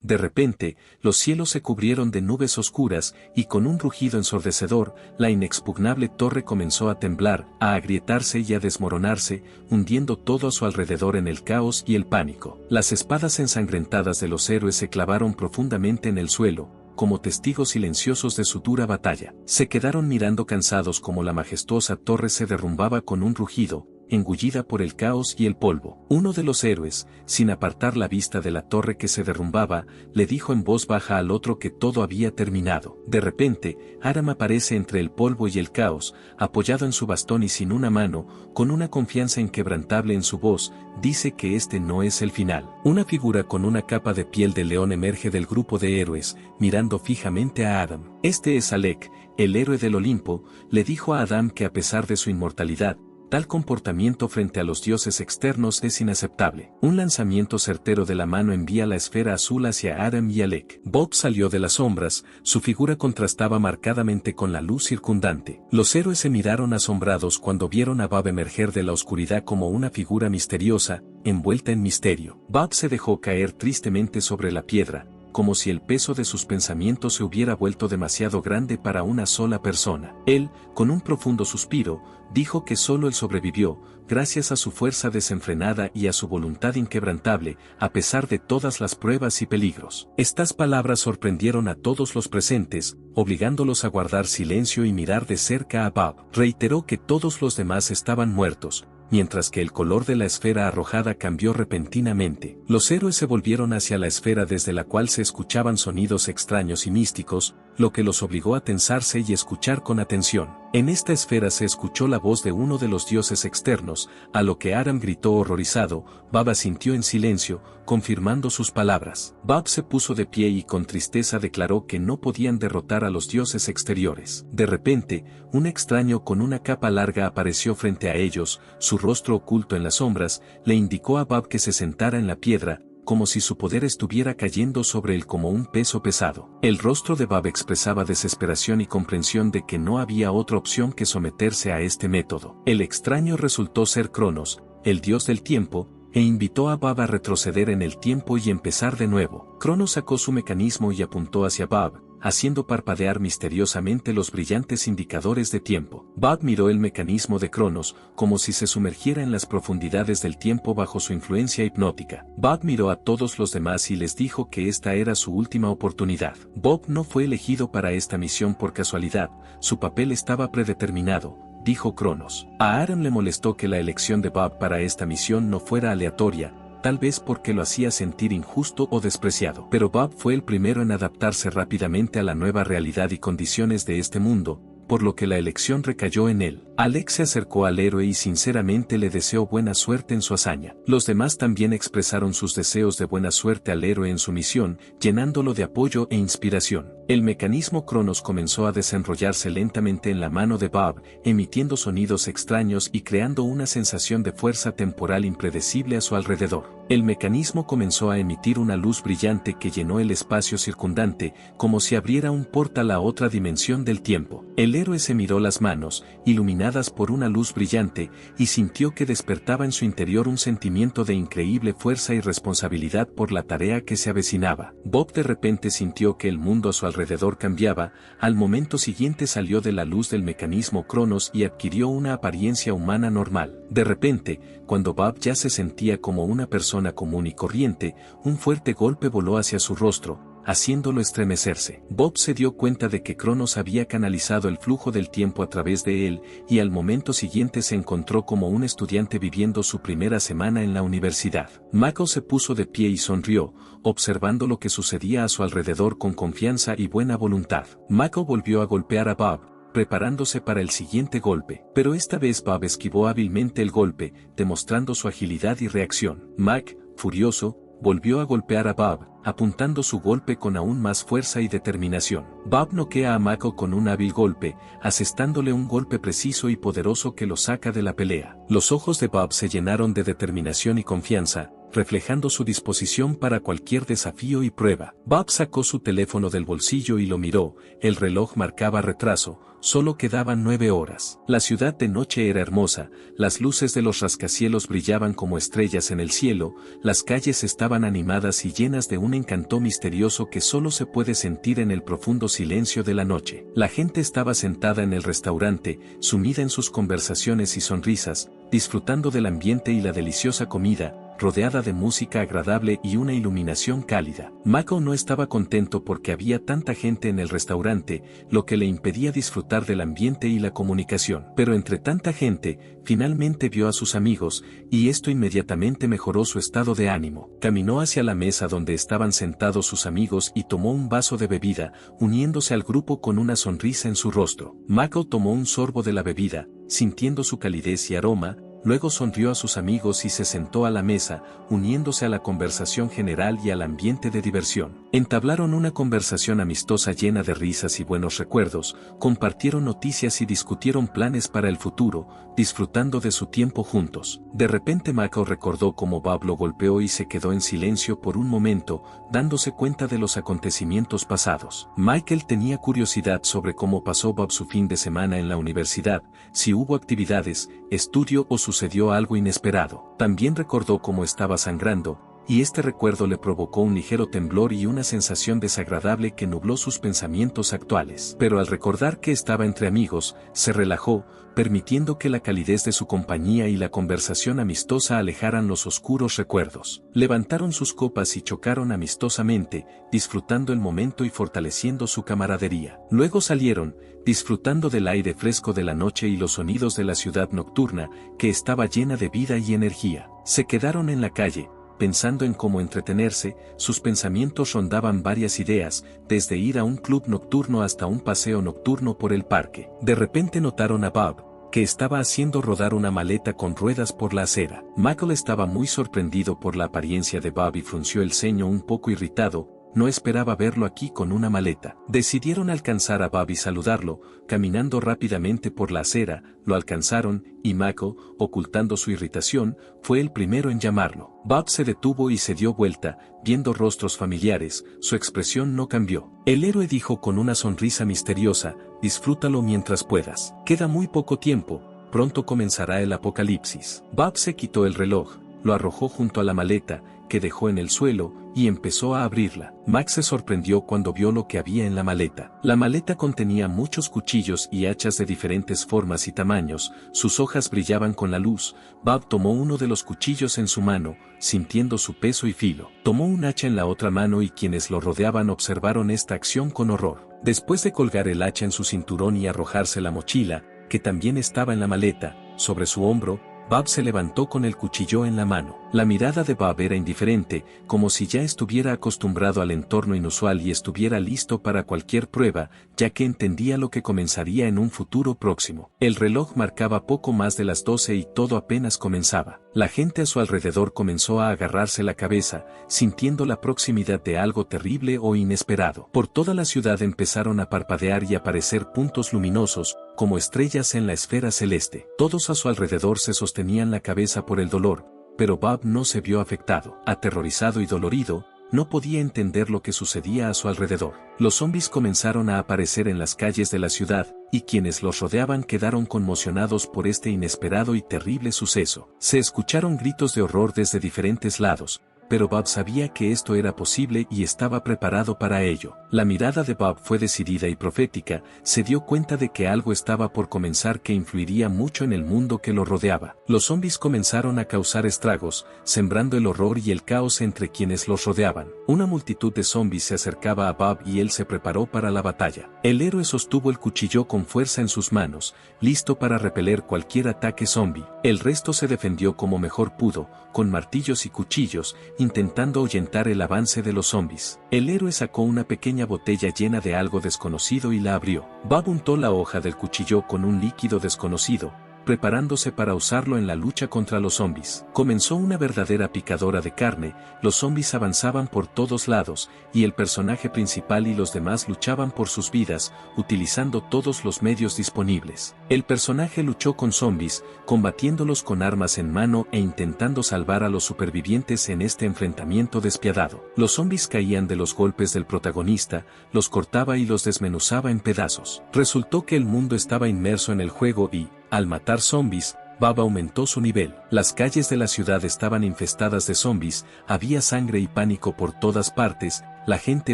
De repente, los cielos se cubrieron de nubes oscuras, y con un rugido ensordecedor, la inexpugnable torre comenzó a temblar, a agrietarse y a desmoronarse, hundiendo todo a su alrededor en el caos y el pánico. Las espadas ensangrentadas de los héroes se clavaron profundamente en el suelo, como testigos silenciosos de su dura batalla. Se quedaron mirando cansados como la majestuosa torre se derrumbaba con un rugido, engullida por el caos y el polvo. Uno de los héroes, sin apartar la vista de la torre que se derrumbaba, le dijo en voz baja al otro que todo había terminado. De repente, Aram aparece entre el polvo y el caos, apoyado en su bastón y sin una mano, con una confianza inquebrantable en su voz, dice que este no es el final. Una figura con una capa de piel de león emerge del grupo de héroes, mirando fijamente a Adam. Este es Alec, el héroe del Olimpo, le dijo a Adam que a pesar de su inmortalidad, tal comportamiento frente a los dioses externos es inaceptable. Un lanzamiento certero de la mano envía la esfera azul hacia Aram y Alec. Bob salió de las sombras, su figura contrastaba marcadamente con la luz circundante. Los héroes se miraron asombrados cuando vieron a Bob emerger de la oscuridad como una figura misteriosa, envuelta en misterio. Bob se dejó caer tristemente sobre la piedra, como si el peso de sus pensamientos se hubiera vuelto demasiado grande para una sola persona. Él, con un profundo suspiro, dijo que solo él sobrevivió, gracias a su fuerza desenfrenada y a su voluntad inquebrantable, a pesar de todas las pruebas y peligros. Estas palabras sorprendieron a todos los presentes, obligándolos a guardar silencio y mirar de cerca a Bob. Reiteró que todos los demás estaban muertos, mientras que el color de la esfera arrojada cambió repentinamente. Los héroes se volvieron hacia la esfera desde la cual se escuchaban sonidos extraños y místicos, lo que los obligó a tensarse y escuchar con atención. En esta esfera se escuchó la voz de uno de los dioses externos, a lo que Aram gritó horrorizado. Bob asintió en silencio, confirmando sus palabras. Bob se puso de pie y con tristeza declaró que no podían derrotar a los dioses exteriores. De repente, un extraño con una capa larga apareció frente a ellos, su rostro oculto en las sombras, le indicó a Bob que se sentara en la piedra, como si su poder estuviera cayendo sobre él como un peso pesado. El rostro de Bob expresaba desesperación y comprensión de que no había otra opción que someterse a este método. El extraño resultó ser Cronos, el dios del tiempo, e invitó a Bob a retroceder en el tiempo y empezar de nuevo. Cronos sacó su mecanismo y apuntó hacia Bob, haciendo parpadear misteriosamente los brillantes indicadores de tiempo. Bob miró el mecanismo de Cronos, como si se sumergiera en las profundidades del tiempo bajo su influencia hipnótica. Bob miró a todos los demás y les dijo que esta era su última oportunidad. Bob no fue elegido para esta misión por casualidad, su papel estaba predeterminado, dijo Cronos. A Aram le molestó que la elección de Bob para esta misión no fuera aleatoria, tal vez porque lo hacía sentir injusto o despreciado. Pero Bob fue el primero en adaptarse rápidamente a la nueva realidad y condiciones de este mundo, por lo que la elección recayó en él. Alec se acercó al héroe y sinceramente le deseó buena suerte en su hazaña. Los demás también expresaron sus deseos de buena suerte al héroe en su misión, llenándolo de apoyo e inspiración. El mecanismo Cronos comenzó a desenrollarse lentamente en la mano de Bob, emitiendo sonidos extraños y creando una sensación de fuerza temporal impredecible a su alrededor. El mecanismo comenzó a emitir una luz brillante que llenó el espacio circundante, como si abriera un portal a otra dimensión del tiempo. El héroe se miró las manos, iluminadas por una luz brillante, y sintió que despertaba en su interior un sentimiento de increíble fuerza y responsabilidad por la tarea que se avecinaba. Bob de repente sintió que el mundo a su alrededor cambiaba, al momento siguiente salió de la luz del mecanismo Cronos y adquirió una apariencia humana normal. De repente, cuando Bob ya se sentía como una persona común y corriente, un fuerte golpe voló hacia su rostro, haciéndolo estremecerse. Bob se dio cuenta de que Cronos había canalizado el flujo del tiempo a través de él, y al momento siguiente se encontró como un estudiante viviendo su primera semana en la universidad. Mako se puso de pie y sonrió, observando lo que sucedía a su alrededor con confianza y buena voluntad. Mako volvió a golpear a Bob, preparándose para el siguiente golpe, pero esta vez Bob esquivó hábilmente el golpe, demostrando su agilidad y reacción. Mac, furioso, volvió a golpear a Bob, apuntando su golpe con aún más fuerza y determinación. Bob noquea a Mako con un hábil golpe, asestándole un golpe preciso y poderoso que lo saca de la pelea. Los ojos de Bob se llenaron de determinación y confianza, reflejando su disposición para cualquier desafío y prueba. Bob sacó su teléfono del bolsillo y lo miró, el reloj marcaba retraso, solo quedaban 9 horas. La ciudad de noche era hermosa, las luces de los rascacielos brillaban como estrellas en el cielo, las calles estaban animadas y llenas de un encanto misterioso que solo se puede sentir en el profundo silencio de la noche. La gente estaba sentada en el restaurante, sumida en sus conversaciones y sonrisas, disfrutando del ambiente y la deliciosa comida, rodeada de música agradable y una iluminación cálida. Mako no estaba contento porque había tanta gente en el restaurante, lo que le impedía disfrutar del ambiente y la comunicación. Pero entre tanta gente, finalmente vio a sus amigos, y esto inmediatamente mejoró su estado de ánimo. Caminó hacia la mesa donde estaban sentados sus amigos y tomó un vaso de bebida, uniéndose al grupo con una sonrisa en su rostro. Mako tomó un sorbo de la bebida, sintiendo su calidez y aroma. Luego sonrió a sus amigos y se sentó a la mesa, uniéndose a la conversación general y al ambiente de diversión. Entablaron una conversación amistosa llena de risas y buenos recuerdos, compartieron noticias y discutieron planes para el futuro, disfrutando de su tiempo juntos. De repente Mako recordó cómo Bob lo golpeó y se quedó en silencio por un momento, dándose cuenta de los acontecimientos pasados. Michael tenía curiosidad sobre cómo pasó Bob su fin de semana en la universidad, si hubo actividades, estudio o sucedió algo inesperado. También recordó cómo estaba sangrando, y este recuerdo le provocó un ligero temblor y una sensación desagradable que nubló sus pensamientos actuales. Pero al recordar que estaba entre amigos, se relajó, permitiendo que la calidez de su compañía y la conversación amistosa alejaran los oscuros recuerdos. Levantaron sus copas y chocaron amistosamente, disfrutando el momento y fortaleciendo su camaradería. Luego salieron, disfrutando del aire fresco de la noche y los sonidos de la ciudad nocturna, que estaba llena de vida y energía. Se quedaron en la calle, pensando en cómo entretenerse, sus pensamientos rondaban varias ideas, desde ir a un club nocturno hasta un paseo nocturno por el parque. De repente notaron a Bob, que estaba haciendo rodar una maleta con ruedas por la acera. Michael estaba muy sorprendido por la apariencia de Bob y frunció el ceño un poco irritado. No esperaba verlo aquí con una maleta. Decidieron alcanzar a Bob y saludarlo, caminando rápidamente por la acera, lo alcanzaron, y Mako, ocultando su irritación, fue el primero en llamarlo. Bob se detuvo y se dio vuelta, viendo rostros familiares, su expresión no cambió. El héroe dijo con una sonrisa misteriosa, disfrútalo mientras puedas. Queda muy poco tiempo, pronto comenzará el apocalipsis. Bob se quitó el reloj, lo arrojó junto a la maleta, que dejó en el suelo, y empezó a abrirla. Max se sorprendió cuando vio lo que había en la maleta. La maleta contenía muchos cuchillos y hachas de diferentes formas y tamaños, sus hojas brillaban con la luz. Bob tomó uno de los cuchillos en su mano, sintiendo su peso y filo. Tomó un hacha en la otra mano y quienes lo rodeaban observaron esta acción con horror. Después de colgar el hacha en su cinturón y arrojarse la mochila, que también estaba en la maleta, sobre su hombro, Bob se levantó con el cuchillo en la mano. La mirada de Bob era indiferente, como si ya estuviera acostumbrado al entorno inusual y estuviera listo para cualquier prueba, ya que entendía lo que comenzaría en un futuro próximo. El reloj marcaba poco más de las 12 y todo apenas comenzaba. La gente a su alrededor comenzó a agarrarse la cabeza, sintiendo la proximidad de algo terrible o inesperado. Por toda la ciudad empezaron a parpadear y aparecer puntos luminosos, como estrellas en la esfera celeste. Todos a su alrededor se sostenían la cabeza por el dolor, pero Bob no se vio afectado. Aterrorizado y dolorido, no podía entender lo que sucedía a su alrededor. Los zombies comenzaron a aparecer en las calles de la ciudad, y quienes los rodeaban quedaron conmocionados por este inesperado y terrible suceso. Se escucharon gritos de horror desde diferentes lados, pero Bob sabía que esto era posible y estaba preparado para ello. La mirada de Bob fue decidida y profética, se dio cuenta de que algo estaba por comenzar que influiría mucho en el mundo que lo rodeaba. Los zombies comenzaron a causar estragos, sembrando el horror y el caos entre quienes los rodeaban. Una multitud de zombies se acercaba a Bob y él se preparó para la batalla. El héroe sostuvo el cuchillo con fuerza en sus manos, listo para repeler cualquier ataque zombie. El resto se defendió como mejor pudo, con martillos y cuchillos, intentando ahuyentar el avance de los zombies. El héroe sacó una pequeña botella llena de algo desconocido y la abrió. Bob untó la hoja del cuchillo con un líquido desconocido, preparándose para usarlo en la lucha contra los zombies. Comenzó una verdadera picadora de carne, los zombies avanzaban por todos lados, y el personaje principal y los demás luchaban por sus vidas, utilizando todos los medios disponibles. El personaje luchó con zombies, combatiéndolos con armas en mano e intentando salvar a los supervivientes en este enfrentamiento despiadado. Los zombies caían de los golpes del protagonista, los cortaba y los desmenuzaba en pedazos. Resultó que el mundo estaba inmerso en el juego y, al matar zombies, Bob aumentó su nivel. Las calles de la ciudad estaban infestadas de zombies, había sangre y pánico por todas partes, la gente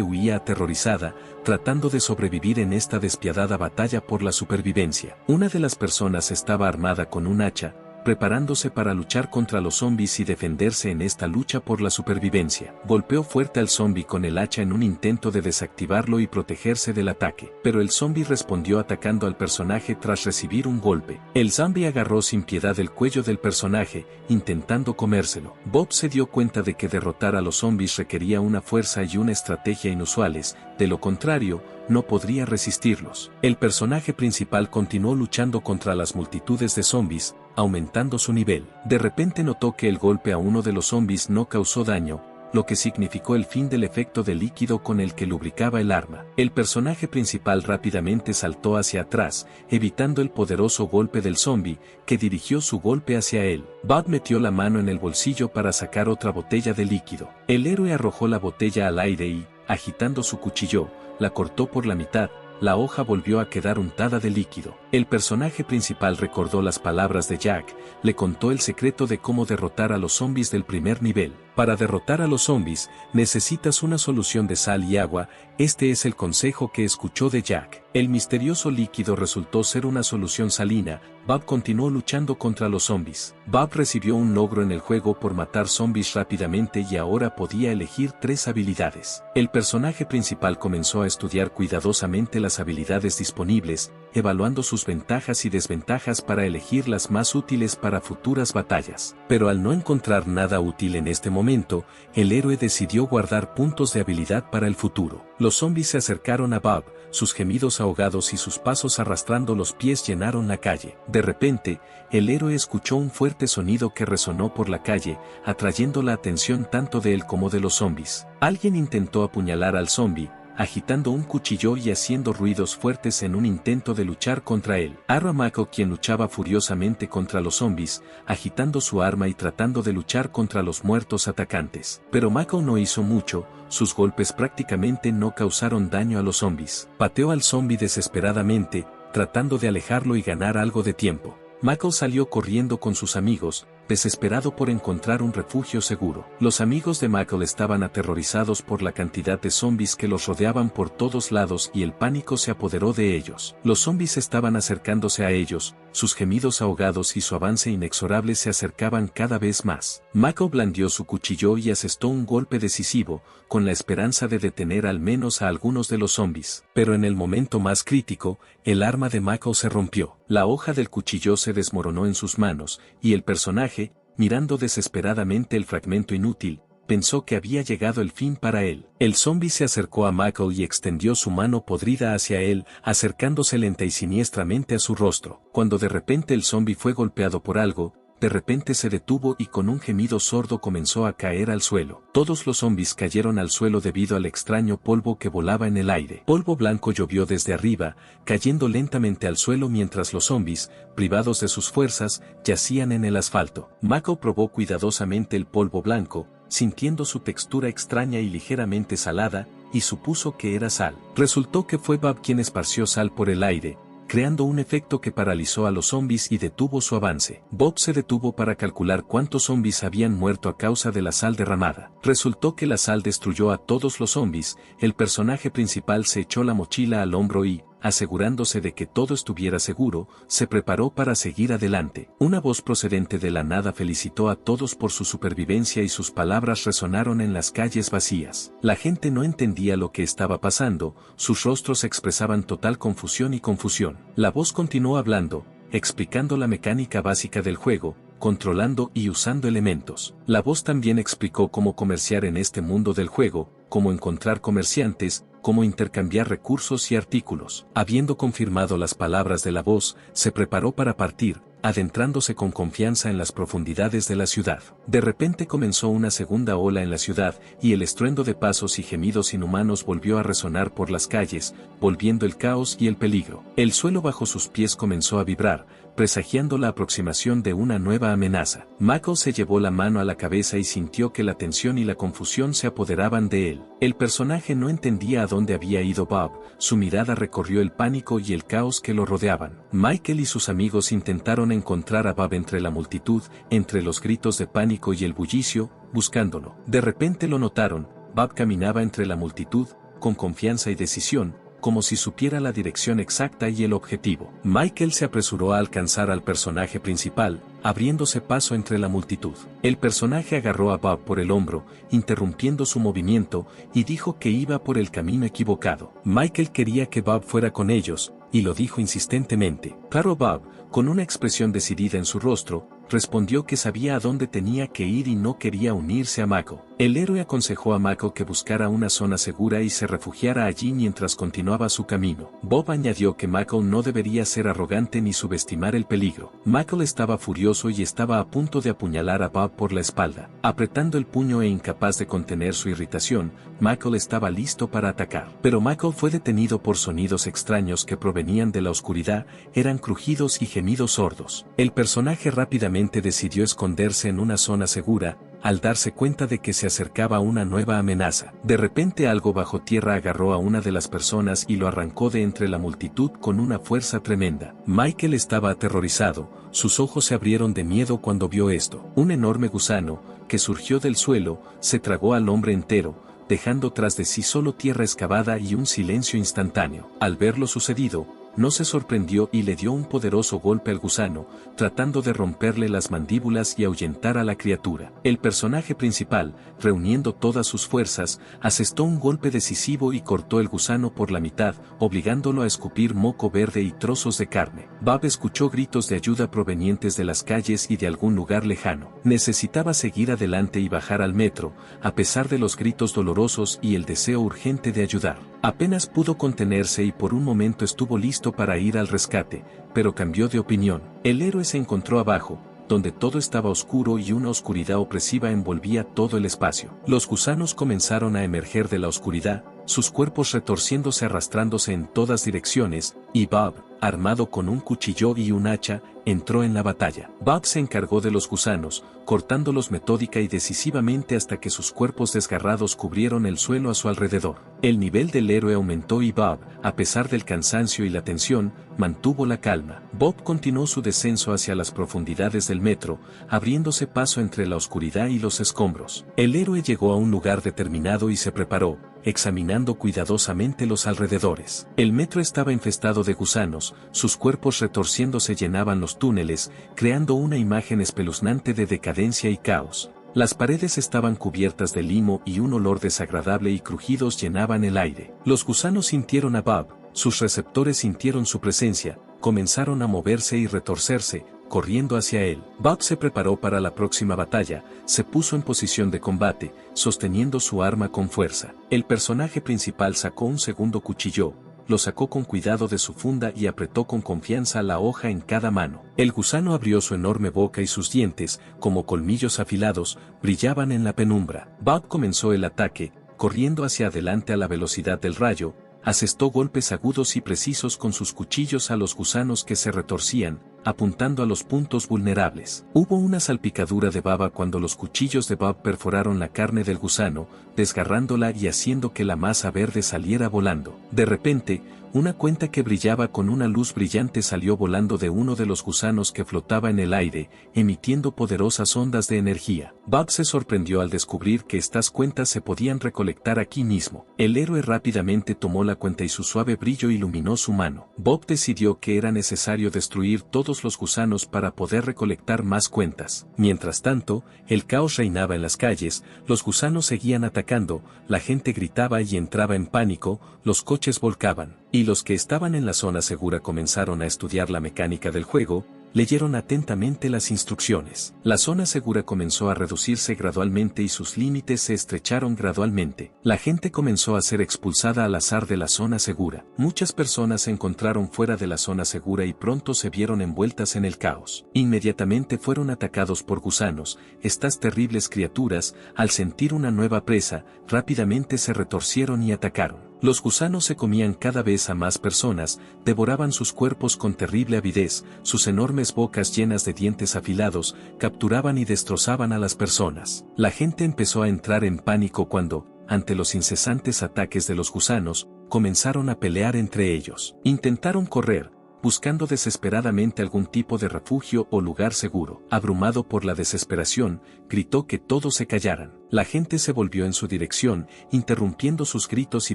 huía aterrorizada, tratando de sobrevivir en esta despiadada batalla por la supervivencia. Una de las personas estaba armada con un hacha, preparándose para luchar contra los zombies y defenderse en esta lucha por la supervivencia. Golpeó fuerte al zombie con el hacha en un intento de desactivarlo y protegerse del ataque, pero el zombie respondió atacando al personaje tras recibir un golpe. El zombie agarró sin piedad el cuello del personaje, intentando comérselo. Bob se dio cuenta de que derrotar a los zombies requería una fuerza y una estrategia inusuales, de lo contrario, no podría resistirlos. El personaje principal continuó luchando contra las multitudes de zombies, aumentando su nivel. De repente notó que el golpe a uno de los zombies no causó daño, lo que significó el fin del efecto de líquido con el que lubricaba el arma. El personaje principal rápidamente saltó hacia atrás, evitando el poderoso golpe del zombie, que dirigió su golpe hacia él. Bob metió la mano en el bolsillo para sacar otra botella de líquido. El héroe arrojó la botella al aire y, agitando su cuchillo, la cortó por la mitad. La hoja volvió a quedar untada de líquido. El personaje principal recordó las palabras de Jack, le contó el secreto de cómo derrotar a los zombies del primer nivel. Para derrotar a los zombies, necesitas una solución de sal y agua, este es el consejo que escuchó de Jack. El misterioso líquido resultó ser una solución salina. Bob continuó luchando contra los zombies. Bob recibió un logro en el juego por matar zombies rápidamente y ahora podía elegir 3 habilidades. El personaje principal comenzó a estudiar cuidadosamente las habilidades disponibles, evaluando sus ventajas y desventajas para elegir las más útiles para futuras batallas. Pero al no encontrar nada útil en este momento, el héroe decidió guardar puntos de habilidad para el futuro. Los zombies se acercaron a Bob, sus gemidos ahogados y sus pasos arrastrando los pies llenaron la calle. De repente, el héroe escuchó un fuerte sonido que resonó por la calle, atrayendo la atención tanto de él como de los zombies. Alguien intentó apuñalar al zombie, agitando un cuchillo y haciendo ruidos fuertes en un intento de luchar contra él. Era Mako quien luchaba furiosamente contra los zombies, agitando su arma y tratando de luchar contra los muertos atacantes. Pero Mako no hizo mucho, sus golpes prácticamente no causaron daño a los zombies. Pateó al zombie desesperadamente, tratando de alejarlo y ganar algo de tiempo. Mako salió corriendo con sus amigos, desesperado por encontrar un refugio seguro. Los amigos de Mako estaban aterrorizados por la cantidad de zombies que los rodeaban por todos lados y el pánico se apoderó de ellos. Los zombies estaban acercándose a ellos, sus gemidos ahogados y su avance inexorable se acercaban cada vez más. Mako blandió su cuchillo y asestó un golpe decisivo, con la esperanza de detener al menos a algunos de los zombies. Pero en el momento más crítico, el arma de Mako se rompió. La hoja del cuchillo se desmoronó en sus manos, y el personaje, mirando desesperadamente el fragmento inútil, pensó que había llegado el fin para él. El zombie se acercó a Mako y extendió su mano podrida hacia él, acercándose lenta y siniestramente a su rostro. Cuando de repente el zombie fue golpeado por algo, de repente se detuvo y con un gemido sordo comenzó a caer al suelo. Todos los zombies cayeron al suelo debido al extraño polvo que volaba en el aire. Polvo blanco llovió desde arriba, cayendo lentamente al suelo mientras los zombies, privados de sus fuerzas, yacían en el asfalto. Mako probó cuidadosamente el polvo blanco, sintiendo su textura extraña y ligeramente salada, y supuso que era sal. Resultó que fue Bob quien esparció sal por el aire, creando un efecto que paralizó a los zombies y detuvo su avance. Bob se detuvo para calcular cuántos zombies habían muerto a causa de la sal derramada. Resultó que la sal destruyó a todos los zombies. El personaje principal se echó la mochila al hombro y, asegurándose de que todo estuviera seguro, se preparó para seguir adelante. Una voz procedente de la nada felicitó a todos por su supervivencia y sus palabras resonaron en las calles vacías. La gente no entendía lo que estaba pasando, sus rostros expresaban total confusión y confusión. La voz continuó hablando, explicando la mecánica básica del juego, controlando y usando elementos. La voz también explicó cómo comerciar en este mundo del juego, cómo encontrar comerciantes, cómo intercambiar recursos y artículos. Habiendo confirmado las palabras de la voz, se preparó para partir, adentrándose con confianza en las profundidades de la ciudad. De repente comenzó una segunda ola en la ciudad, y el estruendo de pasos y gemidos inhumanos volvió a resonar por las calles, volviendo el caos y el peligro. El suelo bajo sus pies comenzó a vibrar, presagiando la aproximación de una nueva amenaza. Michael se llevó la mano a la cabeza y sintió que la tensión y la confusión se apoderaban de él. El personaje no entendía a dónde había ido Bob, su mirada recorrió el pánico y el caos que lo rodeaban. Michael y sus amigos intentaron encontrar a Bob entre la multitud, entre los gritos de pánico y el bullicio, buscándolo. De repente lo notaron, Bob caminaba entre la multitud, con confianza y decisión, como si supiera la dirección exacta y el objetivo. Michael se apresuró a alcanzar al personaje principal, abriéndose paso entre la multitud. El personaje agarró a Bob por el hombro, interrumpiendo su movimiento, y dijo que iba por el camino equivocado. Michael quería que Bob fuera con ellos, y lo dijo insistentemente. Claro, Bob, con una expresión decidida en su rostro, respondió que sabía a dónde tenía que ir y no quería unirse a Mako. El héroe aconsejó a Mako que buscara una zona segura y se refugiara allí mientras continuaba su camino. Bob añadió que Mako no debería ser arrogante ni subestimar el peligro. Mako estaba furioso y estaba a punto de apuñalar a Bob por la espalda. Apretando el puño e incapaz de contener su irritación, Mako estaba listo para atacar. Pero Mako fue detenido por sonidos extraños que provenían de la oscuridad, eran crujidos y gemidos sordos. El personaje rápidamente decidió esconderse en una zona segura, al darse cuenta de que se acercaba una nueva amenaza. De repente algo bajo tierra agarró a una de las personas y lo arrancó de entre la multitud con una fuerza tremenda. Michael estaba aterrorizado, sus ojos se abrieron de miedo cuando vio esto. Un enorme gusano, que surgió del suelo, se tragó al hombre entero, dejando tras de sí solo tierra excavada y un silencio instantáneo. Al ver lo sucedido, no se sorprendió y le dio un poderoso golpe al gusano, tratando de romperle las mandíbulas y ahuyentar a la criatura. El personaje principal, reuniendo todas sus fuerzas, asestó un golpe decisivo y cortó el gusano por la mitad, obligándolo a escupir moco verde y trozos de carne. Bob escuchó gritos de ayuda provenientes de las calles y de algún lugar lejano. Necesitaba seguir adelante y bajar al metro, a pesar de los gritos dolorosos y el deseo urgente de ayudar. Apenas pudo contenerse y por un momento estuvo listo para ir al rescate, pero cambió de opinión. El héroe se encontró abajo, donde todo estaba oscuro y una oscuridad opresiva envolvía todo el espacio. Los gusanos comenzaron a emerger de la oscuridad, sus cuerpos retorciéndose arrastrándose en todas direcciones, y Bob, armado con un cuchillo y un hacha, entró en la batalla. Bob se encargó de los gusanos, cortándolos metódica y decisivamente hasta que sus cuerpos desgarrados cubrieron el suelo a su alrededor. El nivel del héroe aumentó y Bob, a pesar del cansancio y la tensión, mantuvo la calma. Bob continuó su descenso hacia las profundidades del metro, abriéndose paso entre la oscuridad y los escombros. El héroe llegó a un lugar determinado y se preparó, examinando cuidadosamente los alrededores. El metro estaba infestado de gusanos, sus cuerpos retorciéndose llenaban los túneles, creando una imagen espeluznante de decadencia y caos. Las paredes estaban cubiertas de limo y un olor desagradable y crujidos llenaban el aire. Los gusanos sintieron a Bob, sus receptores sintieron su presencia, comenzaron a moverse y retorcerse, corriendo hacia él. Bob se preparó para la próxima batalla, se puso en posición de combate, sosteniendo su arma con fuerza. El personaje principal sacó un segundo cuchillo, lo sacó con cuidado de su funda y apretó con confianza la hoja en cada mano. El gusano abrió su enorme boca y sus dientes, como colmillos afilados, brillaban en la penumbra. Bob comenzó el ataque, corriendo hacia adelante a la velocidad del rayo, asestó golpes agudos y precisos con sus cuchillos a los gusanos que se retorcían, apuntando a los puntos vulnerables. Hubo una salpicadura de baba cuando los cuchillos de Bob perforaron la carne del gusano, desgarrándola y haciendo que la masa verde saliera volando. De repente, una cuenta que brillaba con una luz brillante salió volando de uno de los gusanos que flotaba en el aire, emitiendo poderosas ondas de energía. Bob se sorprendió al descubrir que estas cuentas se podían recolectar aquí mismo. El héroe rápidamente tomó la cuenta y su suave brillo iluminó su mano. Bob decidió que era necesario destruir todos los gusanos para poder recolectar más cuentas. Mientras tanto, el caos reinaba en las calles, los gusanos seguían atacando, la gente gritaba y entraba en pánico, los coches volcaban, y los que estaban en la zona segura comenzaron a estudiar la mecánica del juego, leyeron atentamente las instrucciones. La zona segura comenzó a reducirse gradualmente y sus límites se estrecharon gradualmente. La gente comenzó a ser expulsada al azar de la zona segura. Muchas personas se encontraron fuera de la zona segura y pronto se vieron envueltas en el caos. Inmediatamente fueron atacados por gusanos. Estas terribles criaturas, al sentir una nueva presa, rápidamente se retorcieron y atacaron. Los gusanos se comían cada vez a más personas, devoraban sus cuerpos con terrible avidez, sus enormes bocas llenas de dientes afilados, capturaban y destrozaban a las personas. La gente empezó a entrar en pánico cuando, ante los incesantes ataques de los gusanos, comenzaron a pelear entre ellos. Intentaron correr, buscando desesperadamente algún tipo de refugio o lugar seguro. Abrumado por la desesperación, gritó que todos se callaran. La gente se volvió en su dirección, interrumpiendo sus gritos y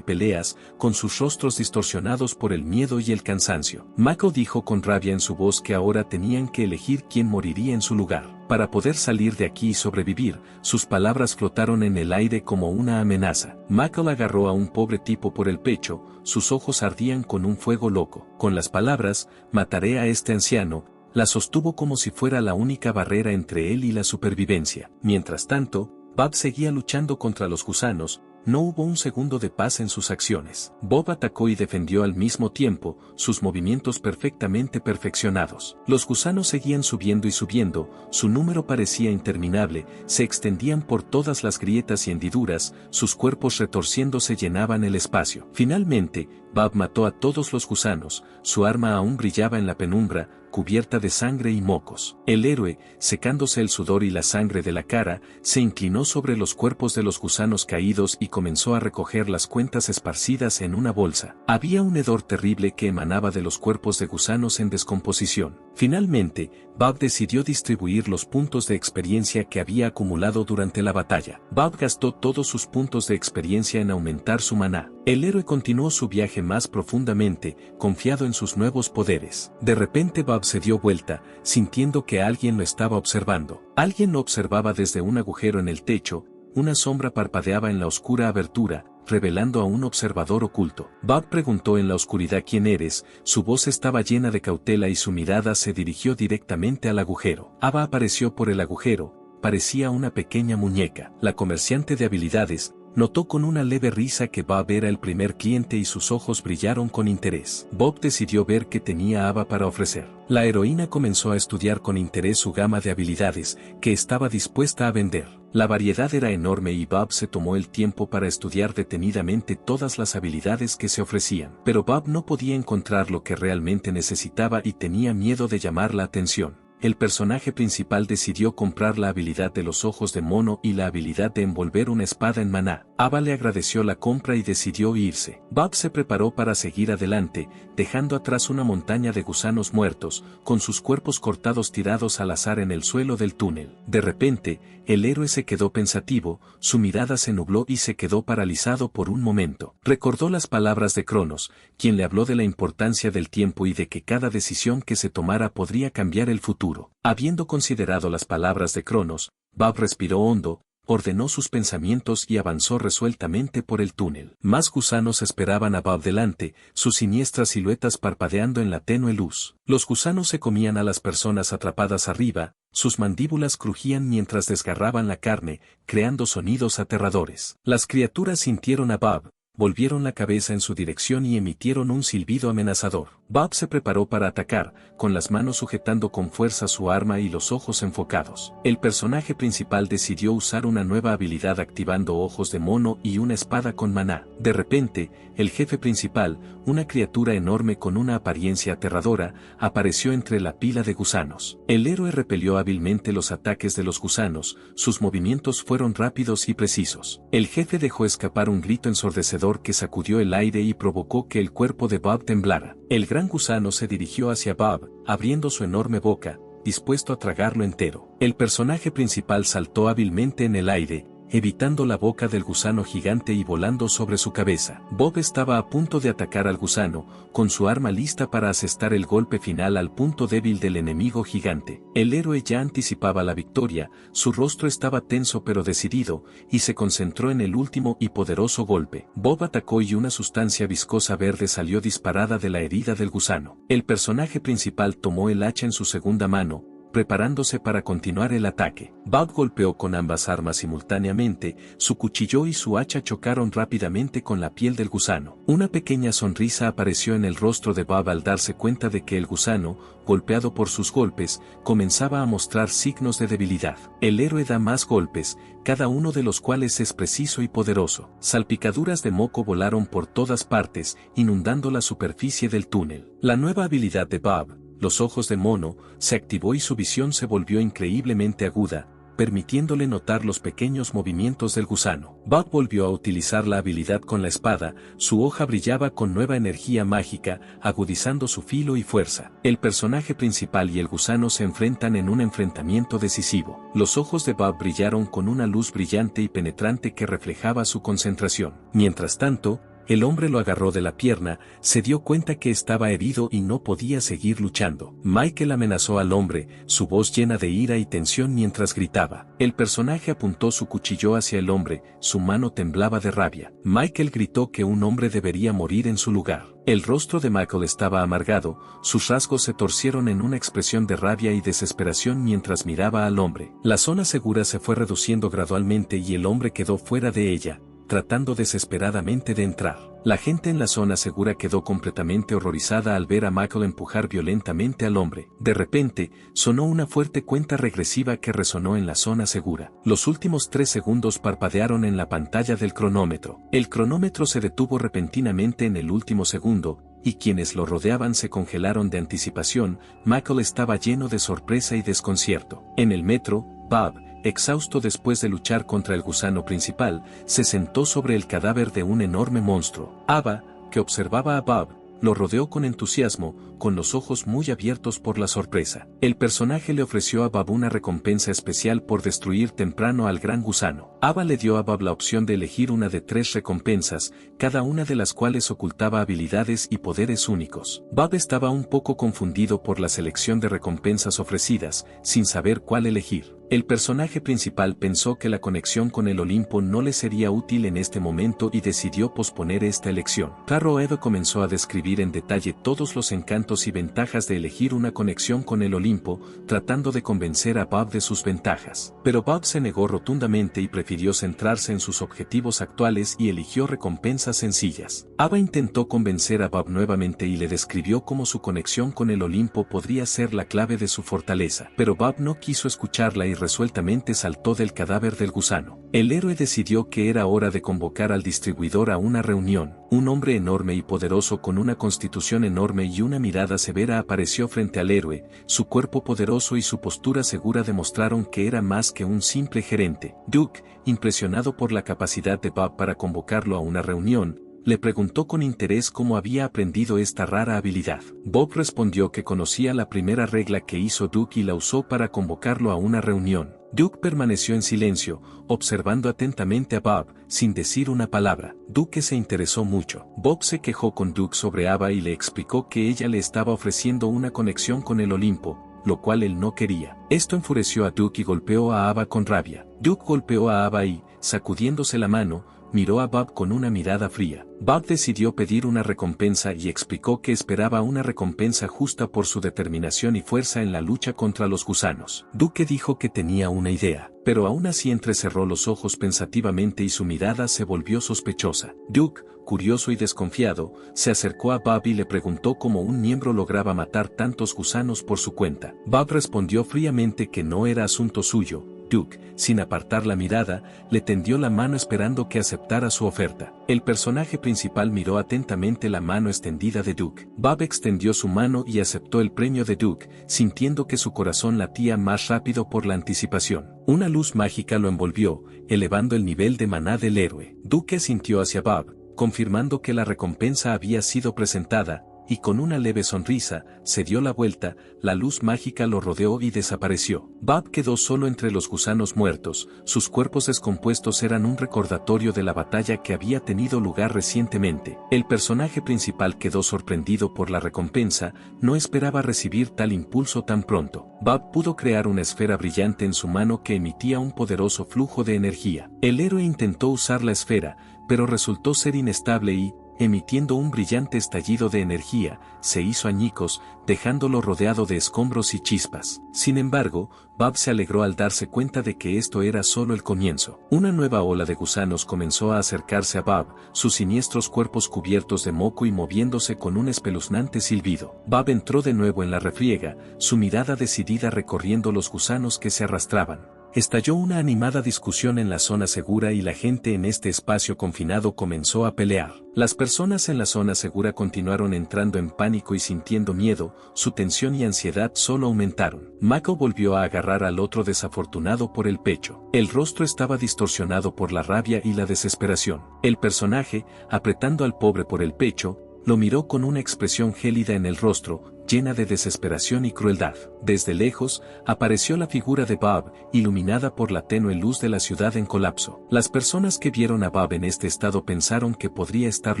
peleas, con sus rostros distorsionados por el miedo y el cansancio. Mako dijo con rabia en su voz que ahora tenían que elegir quién moriría en su lugar. Para poder salir de aquí y sobrevivir, sus palabras flotaron en el aire como una amenaza. Mako agarró a un pobre tipo por el pecho, sus ojos ardían con un fuego loco. Con las palabras, mataré a este anciano, la sostuvo como si fuera la única barrera entre él y la supervivencia. Mientras tanto, Bob seguía luchando contra los gusanos. No hubo un segundo de paz en sus acciones. Bob atacó y defendió al mismo tiempo, sus movimientos perfectamente perfeccionados. Los gusanos seguían subiendo y subiendo, su número parecía interminable, se extendían por todas las grietas y hendiduras, sus cuerpos retorciéndose llenaban el espacio. Finalmente, Bob mató a todos los gusanos, su arma aún brillaba en la penumbra, cubierta de sangre y mocos. El héroe, secándose el sudor y la sangre de la cara, se inclinó sobre los cuerpos de los gusanos caídos y comenzó a recoger las cuentas esparcidas en una bolsa. Había un hedor terrible que emanaba de los cuerpos de gusanos en descomposición. Finalmente, Bob decidió distribuir los puntos de experiencia que había acumulado durante la batalla. Bob gastó todos sus puntos de experiencia en aumentar su maná. El héroe continuó su viaje más profundamente, confiado en sus nuevos poderes. De repente Bob se dio vuelta, sintiendo que alguien lo estaba observando. Alguien lo observaba desde un agujero en el techo, una sombra parpadeaba en la oscura abertura, revelando a un observador oculto. Bob preguntó en la oscuridad quién eres, su voz estaba llena de cautela y su mirada se dirigió directamente al agujero. Ava apareció por el agujero, parecía una pequeña muñeca. La comerciante de habilidades, notó con una leve risa que Bob era el primer cliente y sus ojos brillaron con interés. Bob decidió ver qué tenía Ava para ofrecer. La heroína comenzó a estudiar con interés su gama de habilidades, que estaba dispuesta a vender. La variedad era enorme y Bob se tomó el tiempo para estudiar detenidamente todas las habilidades que se ofrecían. Pero Bob no podía encontrar lo que realmente necesitaba y tenía miedo de llamar la atención. El personaje principal decidió comprar la habilidad de los ojos de mono y la habilidad de envolver una espada en maná. Ava le agradeció la compra y decidió irse. Bob se preparó para seguir adelante, dejando atrás una montaña de gusanos muertos, con sus cuerpos cortados tirados al azar en el suelo del túnel. De repente, el héroe se quedó pensativo, su mirada se nubló y se quedó paralizado por un momento. Recordó las palabras de Cronos, quien le habló de la importancia del tiempo y de que cada decisión que se tomara podría cambiar el futuro. Habiendo considerado las palabras de Cronos, Bob respiró hondo, ordenó sus pensamientos y avanzó resueltamente por el túnel. Más gusanos esperaban a Bob delante, sus siniestras siluetas parpadeando en la tenue luz. Los gusanos se comían a las personas atrapadas arriba, sus mandíbulas crujían mientras desgarraban la carne, creando sonidos aterradores. Las criaturas sintieron a Bob, volvieron la cabeza en su dirección y emitieron un silbido amenazador. Bob se preparó para atacar, con las manos sujetando con fuerza su arma y los ojos enfocados. El personaje principal decidió usar una nueva habilidad activando ojos de mono y una espada con maná. De repente, el jefe principal, una criatura enorme con una apariencia aterradora, apareció entre la pila de gusanos. El héroe repelió hábilmente los ataques de los gusanos, sus movimientos fueron rápidos y precisos. El jefe dejó escapar un grito ensordecedor que sacudió el aire y provocó que el cuerpo de Bob temblara. El gran gusano se dirigió hacia Bob, abriendo su enorme boca, dispuesto a tragarlo entero. El personaje principal saltó hábilmente en el aire, evitando la boca del gusano gigante y volando sobre su cabeza. Bob estaba a punto de atacar al gusano, con su arma lista para asestar el golpe final al punto débil del enemigo gigante. El héroe ya anticipaba la victoria, su rostro estaba tenso pero decidido, y se concentró en el último y poderoso golpe. Bob atacó y una sustancia viscosa verde salió disparada de la herida del gusano. El personaje principal tomó el hacha en su segunda mano, preparándose para continuar el ataque. Bob golpeó con ambas armas simultáneamente, su cuchillo y su hacha chocaron rápidamente con la piel del gusano. Una pequeña sonrisa apareció en el rostro de Bob al darse cuenta de que el gusano, golpeado por sus golpes, comenzaba a mostrar signos de debilidad. El héroe da más golpes, cada uno de los cuales es preciso y poderoso. Salpicaduras de moco volaron por todas partes, inundando la superficie del túnel. La nueva habilidad de Bob, los ojos de mono, se activó y su visión se volvió increíblemente aguda, permitiéndole notar los pequeños movimientos del gusano. Bob volvió a utilizar la habilidad con la espada, su hoja brillaba con nueva energía mágica, agudizando su filo y fuerza. El personaje principal y el gusano se enfrentan en un enfrentamiento decisivo. Los ojos de Bob brillaron con una luz brillante y penetrante que reflejaba su concentración. Mientras tanto, el hombre lo agarró de la pierna, se dio cuenta que estaba herido y no podía seguir luchando. Michael amenazó al hombre, su voz llena de ira y tensión mientras gritaba. El personaje apuntó su cuchillo hacia el hombre, su mano temblaba de rabia. Michael gritó que un hombre debería morir en su lugar. El rostro de Michael estaba amargado, sus rasgos se torcieron en una expresión de rabia y desesperación mientras miraba al hombre. La zona segura se fue reduciendo gradualmente y el hombre quedó fuera de ella, tratando desesperadamente de entrar. La gente en la zona segura quedó completamente horrorizada al ver a Michael empujar violentamente al hombre. De repente, sonó una fuerte cuenta regresiva que resonó en la zona segura. Los últimos 3 segundos parpadearon en la pantalla del cronómetro. El cronómetro se detuvo repentinamente en el último segundo, y quienes lo rodeaban se congelaron de anticipación. Michael estaba lleno de sorpresa y desconcierto. En el metro, Bob, exhausto después de luchar contra el gusano principal, se sentó sobre el cadáver de un enorme monstruo. Ava, que observaba a Bob, lo rodeó con entusiasmo, con los ojos muy abiertos por la sorpresa. El personaje le ofreció a Bob una recompensa especial por destruir temprano al gran gusano. Ava le dio a Bob la opción de elegir una de 3 recompensas, cada una de las cuales ocultaba habilidades y poderes únicos. Bob estaba un poco confundido por la selección de recompensas ofrecidas, sin saber cuál elegir. El personaje principal pensó que la conexión con el Olimpo no le sería útil en este momento y decidió posponer esta elección. Claro, Eva comenzó a describir en detalle todos los encantos y ventajas de elegir una conexión con el Olimpo, tratando de convencer a Bob de sus ventajas. Pero Bob se negó rotundamente y prefirió centrarse en sus objetivos actuales y eligió recompensas sencillas. Ava intentó convencer a Bob nuevamente y le describió cómo su conexión con el Olimpo podría ser la clave de su fortaleza. Pero Bob no quiso escucharla y resueltamente saltó del cadáver del gusano. El héroe decidió que era hora de convocar al distribuidor a una reunión. Un hombre enorme y poderoso con una constitución enorme y una mirada severa apareció frente al héroe, su cuerpo poderoso y su postura segura demostraron que era más que un simple gerente. Duke, impresionado por la capacidad de Bob para convocarlo a una reunión, le preguntó con interés cómo había aprendido esta rara habilidad. Bob respondió que conocía la primera regla que hizo Duke y la usó para convocarlo a una reunión. Duke permaneció en silencio, observando atentamente a Bob, sin decir una palabra. Duke se interesó mucho. Bob se quejó con Duke sobre Ava y le explicó que ella le estaba ofreciendo una conexión con el Olimpo, lo cual él no quería. Esto enfureció a Duke y golpeó a Ava con rabia. Duke golpeó a Ava y, sacudiéndose la mano, miró a Bob con una mirada fría. Bob decidió pedir una recompensa y explicó que esperaba una recompensa justa por su determinación y fuerza en la lucha contra los gusanos. Duke dijo que tenía una idea, pero aún así entrecerró los ojos pensativamente y su mirada se volvió sospechosa. Duke, curioso y desconfiado, se acercó a Bob y le preguntó cómo un miembro lograba matar tantos gusanos por su cuenta. Bob respondió fríamente que no era asunto suyo. Duke, sin apartar la mirada, le tendió la mano esperando que aceptara su oferta. El personaje principal miró atentamente la mano extendida de Duke. Bob extendió su mano y aceptó el premio de Duke, sintiendo que su corazón latía más rápido por la anticipación. Una luz mágica lo envolvió, elevando el nivel de maná del héroe. Duke sintió hacia Bob, confirmando que la recompensa había sido presentada, y con una leve sonrisa, se dio la vuelta, la luz mágica lo rodeó y desapareció. Bob quedó solo entre los gusanos muertos, sus cuerpos descompuestos eran un recordatorio de la batalla que había tenido lugar recientemente. El personaje principal quedó sorprendido por la recompensa, no esperaba recibir tal impulso tan pronto. Bob pudo crear una esfera brillante en su mano que emitía un poderoso flujo de energía. El héroe intentó usar la esfera, pero resultó ser inestable y, emitiendo un brillante estallido de energía, se hizo añicos, dejándolo rodeado de escombros y chispas. Sin embargo, Bob se alegró al darse cuenta de que esto era solo el comienzo. Una nueva ola de gusanos comenzó a acercarse a Bob, sus siniestros cuerpos cubiertos de moco y moviéndose con un espeluznante silbido. Bob entró de nuevo en la refriega, su mirada decidida recorriendo los gusanos que se arrastraban. Estalló una animada discusión en la zona segura y la gente en este espacio confinado comenzó a pelear. Las personas en la zona segura continuaron entrando en pánico y sintiendo miedo, su tensión y ansiedad solo aumentaron. Mako volvió a agarrar al otro desafortunado por el pecho. El rostro estaba distorsionado por la rabia y la desesperación. El personaje, apretando al pobre por el pecho, lo miró con una expresión gélida en el rostro, llena de desesperación y crueldad. Desde lejos, apareció la figura de Bob, iluminada por la tenue luz de la ciudad en colapso. Las personas que vieron a Bob en este estado pensaron que podría estar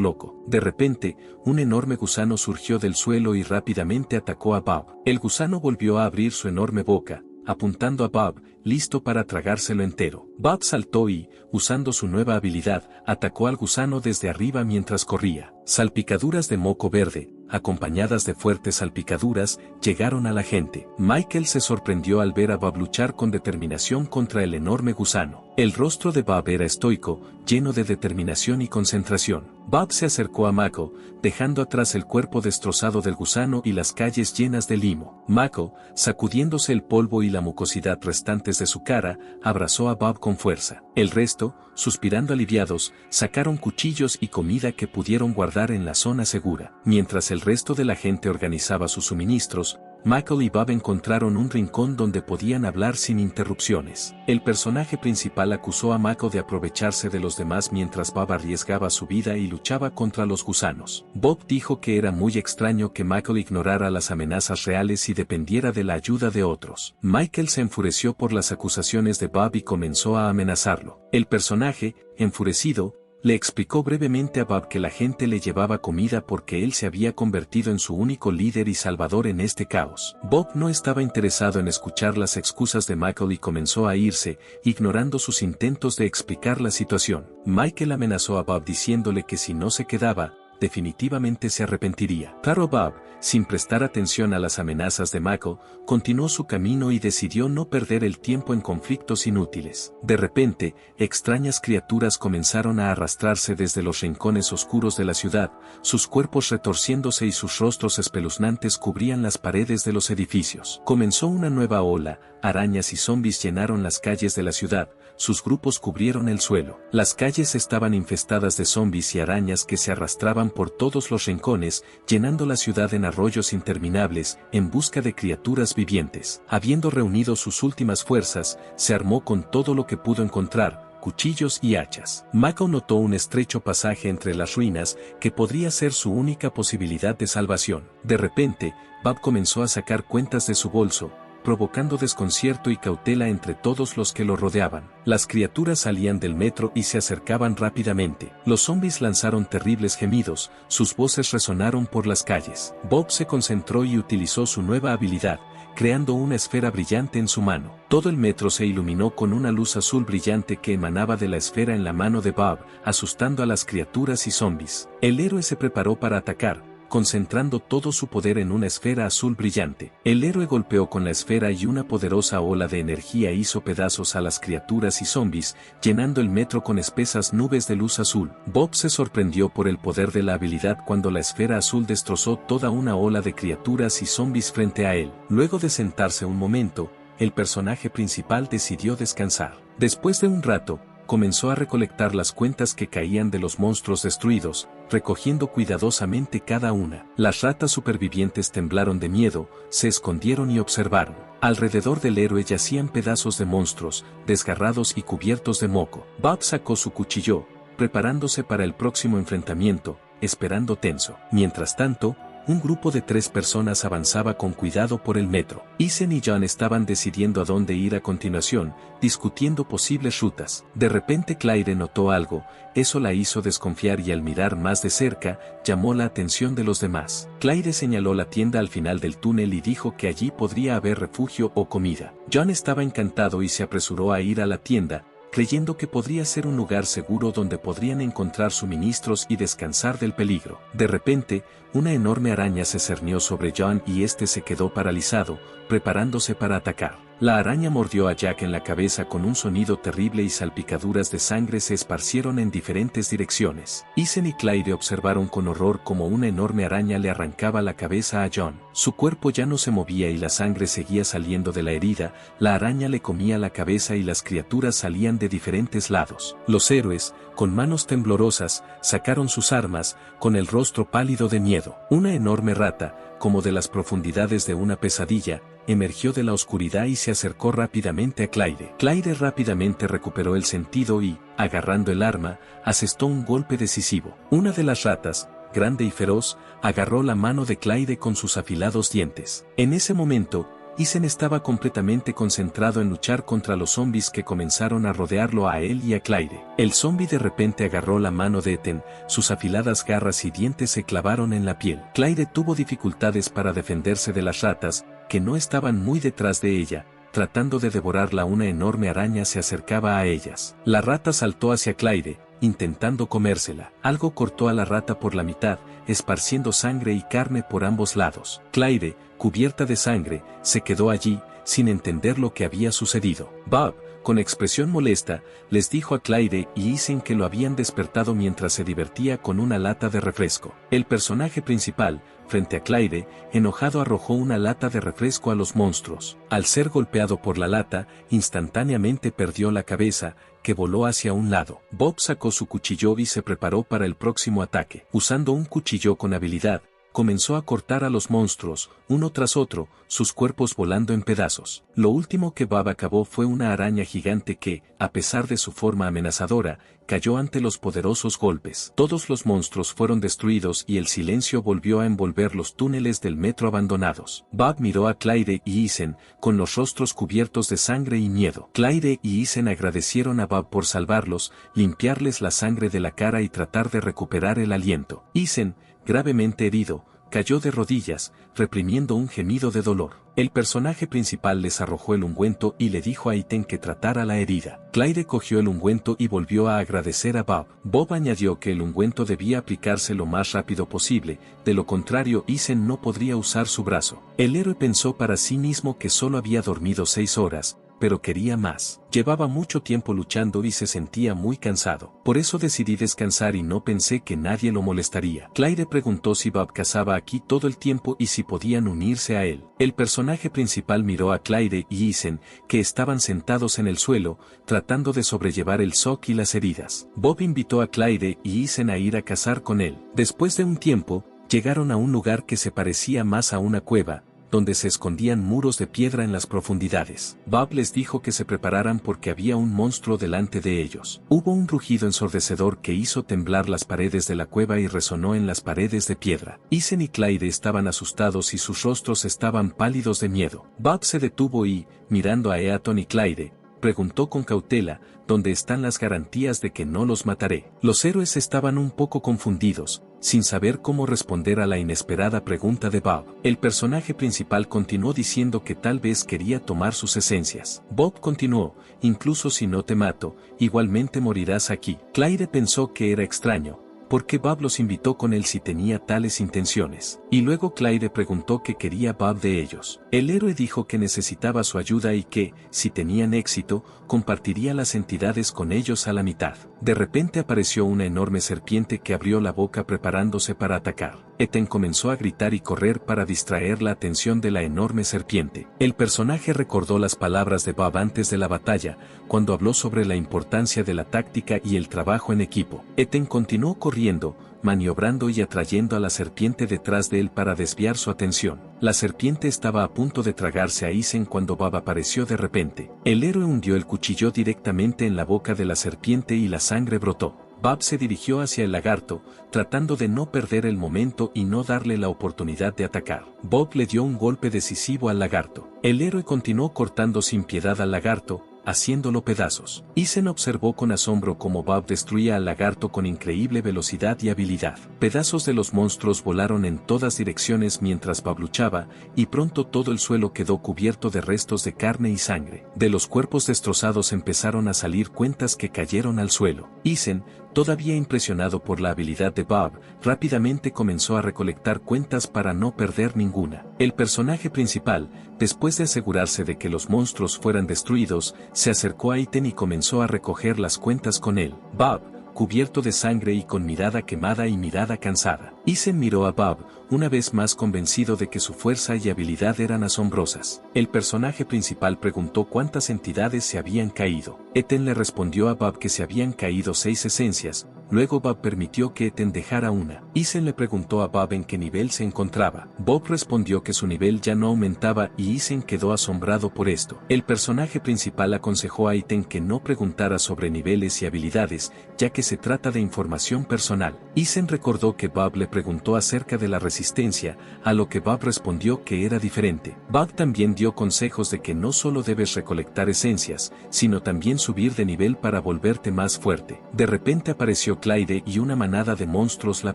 loco. De repente, un enorme gusano surgió del suelo y rápidamente atacó a Bob. El gusano volvió a abrir su enorme boca, apuntando a Bob, listo para tragárselo entero. Bob saltó y, usando su nueva habilidad, atacó al gusano desde arriba mientras corría. Salpicaduras de moco verde, acompañadas de fuertes salpicaduras, llegaron a la gente. Michael se sorprendió al ver a Bob luchar con determinación contra el enorme gusano. El rostro de Bob era estoico, lleno de determinación y concentración. Bob se acercó a Mako, dejando atrás el cuerpo destrozado del gusano y las calles llenas de limo. Mako, sacudiéndose el polvo y la mucosidad restantes de su cara, abrazó a Bob con fuerza. El resto, suspirando aliviados, sacaron cuchillos y comida que pudieron guardar en la zona segura. Mientras el resto de la gente organizaba sus suministros, Michael y Bob encontraron un rincón donde podían hablar sin interrupciones. El personaje principal acusó a Mako de aprovecharse de los demás mientras Bob arriesgaba su vida y luchaba contra los gusanos. Bob dijo que era muy extraño que Michael ignorara las amenazas reales y dependiera de la ayuda de otros. Michael se enfureció por las acusaciones de Bob y comenzó a amenazarlo. El personaje, enfurecido, le explicó brevemente a Bob que la gente le llevaba comida porque él se había convertido en su único líder y salvador en este caos. Bob no estaba interesado en escuchar las excusas de Michael y comenzó a irse, ignorando sus intentos de explicar la situación. Michael amenazó a Bob diciéndole que si no se quedaba, definitivamente se arrepentiría. Claro, Bob, sin prestar atención a las amenazas de Mako, continuó su camino y decidió no perder el tiempo en conflictos inútiles. De repente, extrañas criaturas comenzaron a arrastrarse desde los rincones oscuros de la ciudad, sus cuerpos retorciéndose y sus rostros espeluznantes cubrían las paredes de los edificios. Comenzó una nueva ola, arañas y zombis llenaron las calles de la ciudad, sus grupos cubrieron el suelo. Las calles estaban infestadas de zombis y arañas que se arrastraban por todos los rincones, llenando la ciudad en arroyos interminables, en busca de criaturas vivientes. Habiendo reunido sus últimas fuerzas, se armó con todo lo que pudo encontrar, cuchillos y hachas. Mako notó un estrecho pasaje entre las ruinas que podría ser su única posibilidad de salvación. De repente, Bob comenzó a sacar cuentas de su bolso, provocando desconcierto y cautela entre todos los que lo rodeaban. Las criaturas salían del metro y se acercaban rápidamente. Los zombies lanzaron terribles gemidos, sus voces resonaron por las calles. Bob se concentró y utilizó su nueva habilidad, creando una esfera brillante en su mano. Todo el metro se iluminó con una luz azul brillante que emanaba de la esfera en la mano de Bob, asustando a las criaturas y zombies. El héroe se preparó para atacar, concentrando todo su poder en una esfera azul brillante. El héroe golpeó con la esfera y una poderosa ola de energía hizo pedazos a las criaturas y zombies, llenando el metro con espesas nubes de luz azul. Bob se sorprendió por el poder de la habilidad cuando la esfera azul destrozó toda una ola de criaturas y zombies frente a él. Luego de sentarse un momento, el personaje principal decidió descansar. Después de un rato, comenzó a recolectar las cuentas que caían de los monstruos destruidos, recogiendo cuidadosamente cada una. Las ratas supervivientes temblaron de miedo, se escondieron y observaron. Alrededor del héroe yacían pedazos de monstruos, desgarrados y cubiertos de moco. Bob sacó su cuchillo, preparándose para el próximo enfrentamiento, esperando tenso. Mientras tanto, un grupo de 3 personas avanzaba con cuidado por el metro. Ethan y John estaban decidiendo a dónde ir a continuación, discutiendo posibles rutas. De repente Claire notó algo, eso la hizo desconfiar y al mirar más de cerca, llamó la atención de los demás. Claire señaló la tienda al final del túnel y dijo que allí podría haber refugio o comida. John estaba encantado y se apresuró a ir a la tienda, creyendo que podría ser un lugar seguro donde podrían encontrar suministros y descansar del peligro. De repente, una enorme araña se cernió sobre John y este se quedó paralizado, preparándose para atacar. La araña mordió a Jack en la cabeza con un sonido terrible y salpicaduras de sangre se esparcieron en diferentes direcciones. Ethan y Claire observaron con horror cómo una enorme araña le arrancaba la cabeza a John. Su cuerpo ya no se movía y la sangre seguía saliendo de la herida, la araña le comía la cabeza y las criaturas salían de diferentes lados. Los héroes, con manos temblorosas, sacaron sus armas, con el rostro pálido de miedo. Una enorme rata, como de las profundidades de una pesadilla, emergió de la oscuridad y se acercó rápidamente a Claire. Claire rápidamente recuperó el sentido y, agarrando el arma, asestó un golpe decisivo. Una de las ratas, grande y feroz, agarró la mano de Claire con sus afilados dientes. En ese momento, Ethan estaba completamente concentrado en luchar contra los zombies que comenzaron a rodearlo a él y a Claire. El zombie de repente agarró la mano de Ethan, sus afiladas garras y dientes se clavaron en la piel. Claire tuvo dificultades para defenderse de las ratas, que no estaban muy detrás de ella. Tratando de devorarla, una enorme araña se acercaba a ellas. La rata saltó hacia Claire, intentando comérsela. Algo cortó a la rata por la mitad, esparciendo sangre y carne por ambos lados. Claire, cubierta de sangre, se quedó allí, sin entender lo que había sucedido. Bob, con expresión molesta, les dijo a Claire y Ethan que lo habían despertado mientras se divertía con una lata de refresco. El personaje principal, frente a Claire, enojado arrojó una lata de refresco a los monstruos. Al ser golpeado por la lata, instantáneamente perdió la cabeza, que voló hacia un lado. Bob sacó su cuchillo y se preparó para el próximo ataque. Usando un cuchillo con habilidad, comenzó a cortar a los monstruos, uno tras otro, sus cuerpos volando en pedazos. Lo último que Bob acabó fue una araña gigante que, a pesar de su forma amenazadora, cayó ante los poderosos golpes. Todos los monstruos fueron destruidos y el silencio volvió a envolver los túneles del metro abandonados. Bob miró a Claire y Ethan, con los rostros cubiertos de sangre y miedo. Claire y Ethan agradecieron a Bob por salvarlos, limpiarles la sangre de la cara y tratar de recuperar el aliento. Ethan, gravemente herido, cayó de rodillas, reprimiendo un gemido de dolor. El personaje principal les arrojó el ungüento y le dijo a Ethan que tratara la herida. Claire cogió el ungüento y volvió a agradecer a Bob. Bob añadió que el ungüento debía aplicarse lo más rápido posible, de lo contrario Ethan no podría usar su brazo. El héroe pensó para sí mismo que solo había dormido 6 horas, pero quería más. Llevaba mucho tiempo luchando y se sentía muy cansado. Por eso decidí descansar y no pensé que nadie lo molestaría. Claire preguntó si Bob cazaba aquí todo el tiempo y si podían unirse a él. El personaje principal miró a Claire y Ethan, que estaban sentados en el suelo, tratando de sobrellevar el shock y las heridas. Bob invitó a Claire y Ethan a ir a cazar con él. Después de un tiempo, llegaron a un lugar que se parecía más a una cueva, donde se escondían muros de piedra en las profundidades. Bob les dijo que se prepararan porque había un monstruo delante de ellos. Hubo un rugido ensordecedor que hizo temblar las paredes de la cueva y resonó en las paredes de piedra. Ethan y Claire estaban asustados y sus rostros estaban pálidos de miedo. Bob se detuvo y, mirando a Ethan y Claire, preguntó con cautela, ¿dónde están las garantías de que no los mataré? Los héroes estaban un poco confundidos, sin saber cómo responder a la inesperada pregunta de Bob. El personaje principal continuó diciendo que tal vez quería tomar sus esencias. Bob continuó, incluso si no te mato, igualmente morirás aquí. Claire pensó que era extraño, porque Bob los invitó con él si tenía tales intenciones. Y luego Claire preguntó qué quería Bob de ellos. El héroe dijo que necesitaba su ayuda y que, si tenían éxito, compartiría las entidades con ellos a la mitad. De repente apareció una enorme serpiente que abrió la boca preparándose para atacar. Ethan comenzó a gritar y correr para distraer la atención de la enorme serpiente. El personaje recordó las palabras de Bob antes de la batalla, cuando habló sobre la importancia de la táctica y el trabajo en equipo. Ethan continuó corriendo, maniobrando y atrayendo a la serpiente detrás de él para desviar su atención. La serpiente estaba a punto de tragarse a Ethan cuando Bob apareció de repente. El héroe hundió el cuchillo directamente en la boca de la serpiente y la sangre brotó. Bob se dirigió hacia el lagarto, tratando de no perder el momento y no darle la oportunidad de atacar. Bob le dio un golpe decisivo al lagarto. El héroe continuó cortando sin piedad al lagarto, haciéndolo pedazos. Ethan observó con asombro cómo Bob destruía al lagarto con increíble velocidad y habilidad. Pedazos de los monstruos volaron en todas direcciones mientras Bob luchaba, y pronto todo el suelo quedó cubierto de restos de carne y sangre. De los cuerpos destrozados empezaron a salir cuentas que cayeron al suelo. Ethan, todavía impresionado por la habilidad de Bob, rápidamente comenzó a recolectar cuentas para no perder ninguna. El personaje principal, después de asegurarse de que los monstruos fueran destruidos, se acercó a Ethan y comenzó a recoger las cuentas con él. Bob, cubierto de sangre y con mirada quemada y mirada cansada. Ethan miró a Bob, una vez más convencido de que su fuerza y habilidad eran asombrosas. El personaje principal preguntó cuántas entidades se habían caído. Ethan le respondió a Bob que se habían caído 6 esencias. Luego Bob permitió que Ethan dejara una. Ethan le preguntó a Bob en qué nivel se encontraba. Bob respondió que su nivel ya no aumentaba y Ethan quedó asombrado por esto. El personaje principal aconsejó a Ethan que no preguntara sobre niveles y habilidades, ya que se trata de información personal. Ethan recordó que Bob le preguntó acerca de la resistencia, a lo que Bob respondió que era diferente. Bob también dio consejos de que no solo debes recolectar esencias, sino también subir de nivel para volverte más fuerte. De repente apareció Clyde y una manada de monstruos la